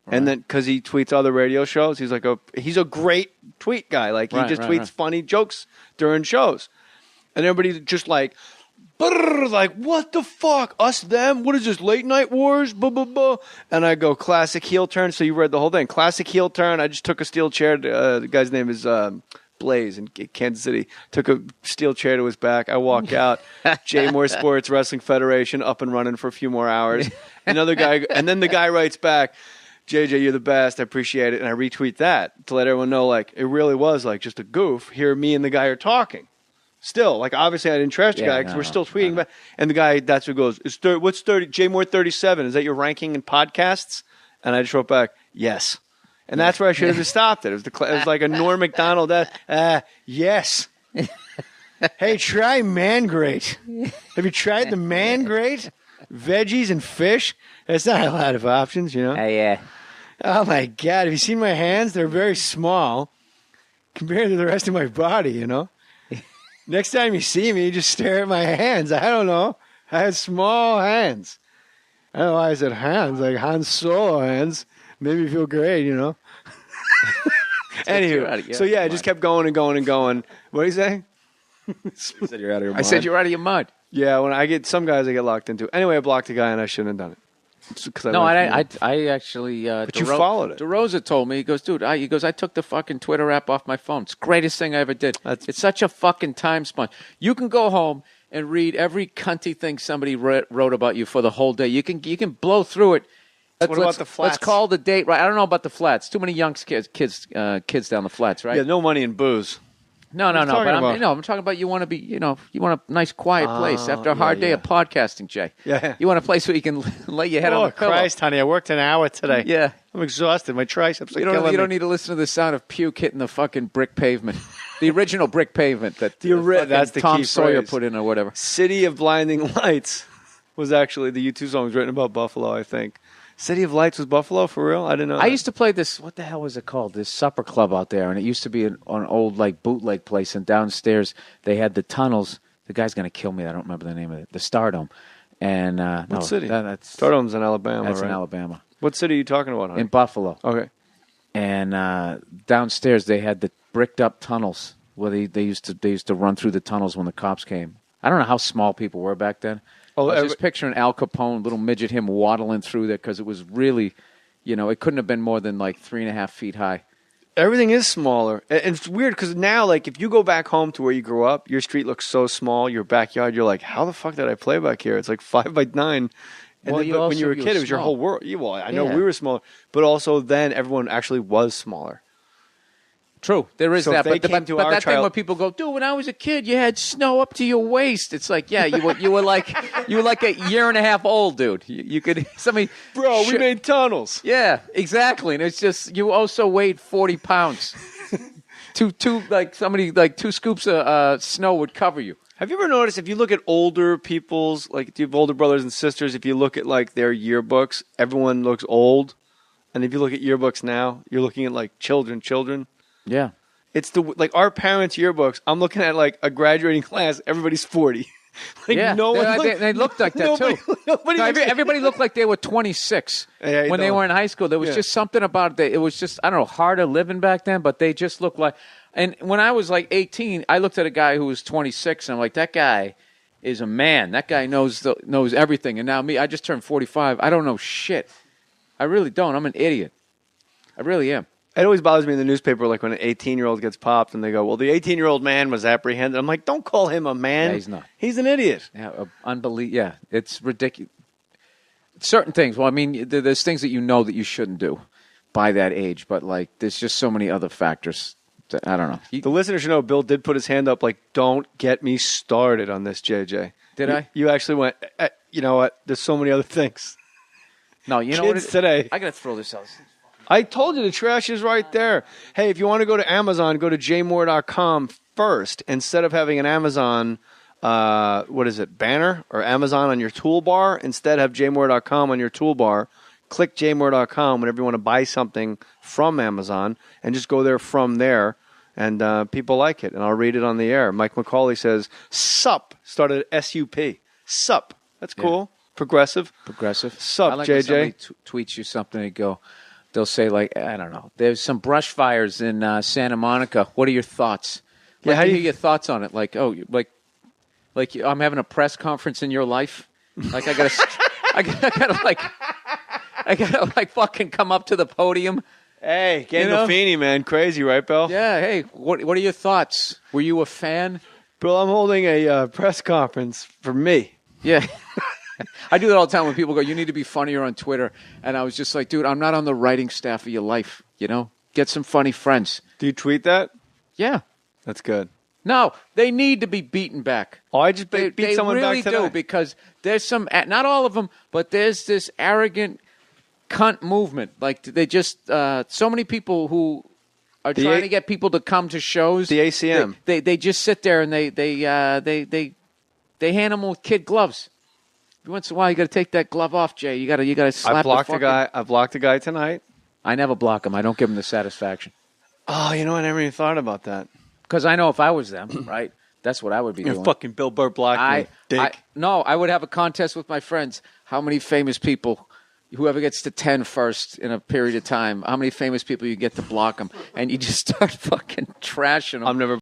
Right. And then, because he tweets other radio shows, he's a great tweet guy. Like, he just tweets funny jokes during shows. And everybody's just like, like, what the fuck? Us, them? What is this, late night wars? Blah, blah, blah. And I go, classic heel turn. So you read the whole thing. Classic heel turn. I just took a steel chair. The guy's name is Blaze in Kansas City. Took a steel chair to his back. I walk out. Mohr Stories Wrestling Federation up and running for a few more hours. Another guy. And then the guy writes back, JJ, you're the best. I appreciate it. And I retweet that to let everyone know, like, it really was like just a goof. Here, me and the guy are talking. Still, like, obviously I didn't trash the guy because we're still tweeting back. And the guy, that's what goes, what's 30? Mohr 37. Is that your ranking in podcasts? And I just wrote back, yes. And that's where I should have just stopped it. It was like a Norm Macdonald, yes. Hey, try Man Great. Have you tried the Man Great? Veggies and fish? That's not a lot of options, you know? Yeah. Oh, my God. Have you seen my hands? They're very small compared to the rest of my body, you know? Next time you see me, just stare at my hands. I don't know. I have small hands. I don't know why I said hands, like Han Solo hands. Made me feel great, you know? Anywho, so yeah, I just kept going and going and going. What do you say? You said you're out of your mind. I said you're out of your mind. Yeah, when I get some guys I get locked into. Anyway, I blocked a guy and I shouldn't have done it. I actually. But you followed it. DeRosa told me, he goes, dude, I took the fucking Twitter app off my phone. It's the greatest thing I ever did. It's such a fucking time sponge. You can go home and read every cunty thing somebody wrote about you for the whole day. You can blow through it. What about the flats? Let's call the date right. I don't know about the flats. Too many young kids down the flats, right? Yeah, no money in booze. No. But I'm talking about you want to be, you want a nice quiet place after a hard day of podcasting, Jay. Yeah. You want a place where you can lay your head on the pillow. Oh, Christ, honey, I worked an hour today. Yeah. I'm exhausted. My triceps are killing me. You don't need to listen to the sound of puke hitting the fucking brick pavement. The original brick pavement that that's the Tom key Sawyer phrase. put in or whatever. City of Blinding Lights was actually the U2 song was written about Buffalo, I think. City of Lights was Buffalo for real? I didn't know. I used to play this. What the hell was it called? This supper club out there, and it used to be an old like bootleg place. And downstairs they had the tunnels. The guy's gonna kill me. I don't remember the name of it. The Stardome. And what city? That's Stardome's in Alabama. That's right? in Alabama. What city are you talking about, honey? In Buffalo. Okay. And downstairs they had the bricked up tunnels where they used to run through the tunnels when the cops came. I don't know how small people were back then. I was just picturing Al Capone, little midget, him waddling through there because it was really, it couldn't have been more than like 3.5 feet high. Everything is smaller. And it's weird because now, like, if you go back home to where you grew up, your street looks so small, your backyard, you're like, how the fuck did I play back here? It's like 5 by 9. And Well, then, but when you were a kid, it was your small. whole world. Well, I know Yeah. we were small, but also then everyone actually was smaller. True, there is So that. if they But came to that our thing child- when people go, dude, when I was a kid, you had snow up to your waist. It's like, yeah, you were like a year and a half old, dude. You could somebody, Bro, we made tunnels. Yeah, exactly. And it's just you also weighed 40 pounds. two scoops of snow would cover you. Have you ever noticed if you look at older people's, like, do you have older brothers and sisters, if you look at, like, their yearbooks, everyone looks old. And if you look at yearbooks now, you're looking at, like, children. Yeah. It's like our parents' yearbooks. I'm looking at like a graduating class. Everybody's 40. Like yeah, no one. they looked like that too. Everybody looked like they were 26 when they were in high school. There was just something about it. It was just I don't know harder living back then, but they just looked like. And when I was like 18, I looked at a guy who was 26, and I'm like, that guy is a man. That guy knows everything. And now me, I just turned 45. I don't know shit. I really don't. I'm an idiot. I really am. It always bothers me in the newspaper, like when an 18-year-old gets popped and they go, well, the 18-year-old man was apprehended. I'm like, don't call him a man. Yeah, he's not. He's an idiot. Yeah, yeah, it's ridiculous. Certain things. Well, I mean, there's things that you know that you shouldn't do by that age, but like, there's just so many other factors. That, I don't know. The listener should know Bill did put his hand up like, don't get me started on this, JJ. Did I? You actually went, you know what? There's so many other things. No, you know Kids what? today. I got to throw this out. I told you the trash is right there. Hey, if you want to go to Amazon, go to jmohr.com first. Instead of having an Amazon, banner or Amazon on your toolbar, instead have jmohr.com on your toolbar. Click jmohr.com whenever you want to buy something from Amazon and just go there from there. And people like it. And I'll read it on the air. Mike McCauley says, SUP, started at S-U-P. SUP. That's cool. Yeah. Progressive. SUP, I like JJ. when somebody tweets you something and go, they'll say, like, I don't know, there's some brush fires in Santa Monica. What are your thoughts? Yeah, how do you hear your thoughts on it? Like, oh, like I'm having a press conference in your life. Like I gotta fucking come up to the podium. Hey, Gandolfini, man, crazy, right, Bill? Yeah. Hey, what are your thoughts? Were you a fan? Bill, I'm holding a press conference for me. Yeah. I do that all the time when people go, you need to be funnier on Twitter. And I was just like, dude, I'm not on the writing staff of your life, Get some funny friends. Do you tweet that? Yeah. That's good. No, they need to be beaten back. Oh, I just beat someone really back today. do, because there's some, not all of them, but there's this arrogant cunt movement. Like, they just, so many people who are trying to get people to come to shows. The ACM. They just sit there and they hand them with kid gloves. Once in a while, you got to take that glove off, Jay. You got to slap. I blocked a guy tonight. I never block him. I don't give him the satisfaction. Oh, I never even thought about that. Because I know if I was them, right, that's what I would be doing. You're fucking Bill Burr blocked me, dick. I would have a contest with my friends. How many famous people, whoever gets to 10 first in a period of time, how many famous people you get to block them, and you just start fucking trashing them. I'm never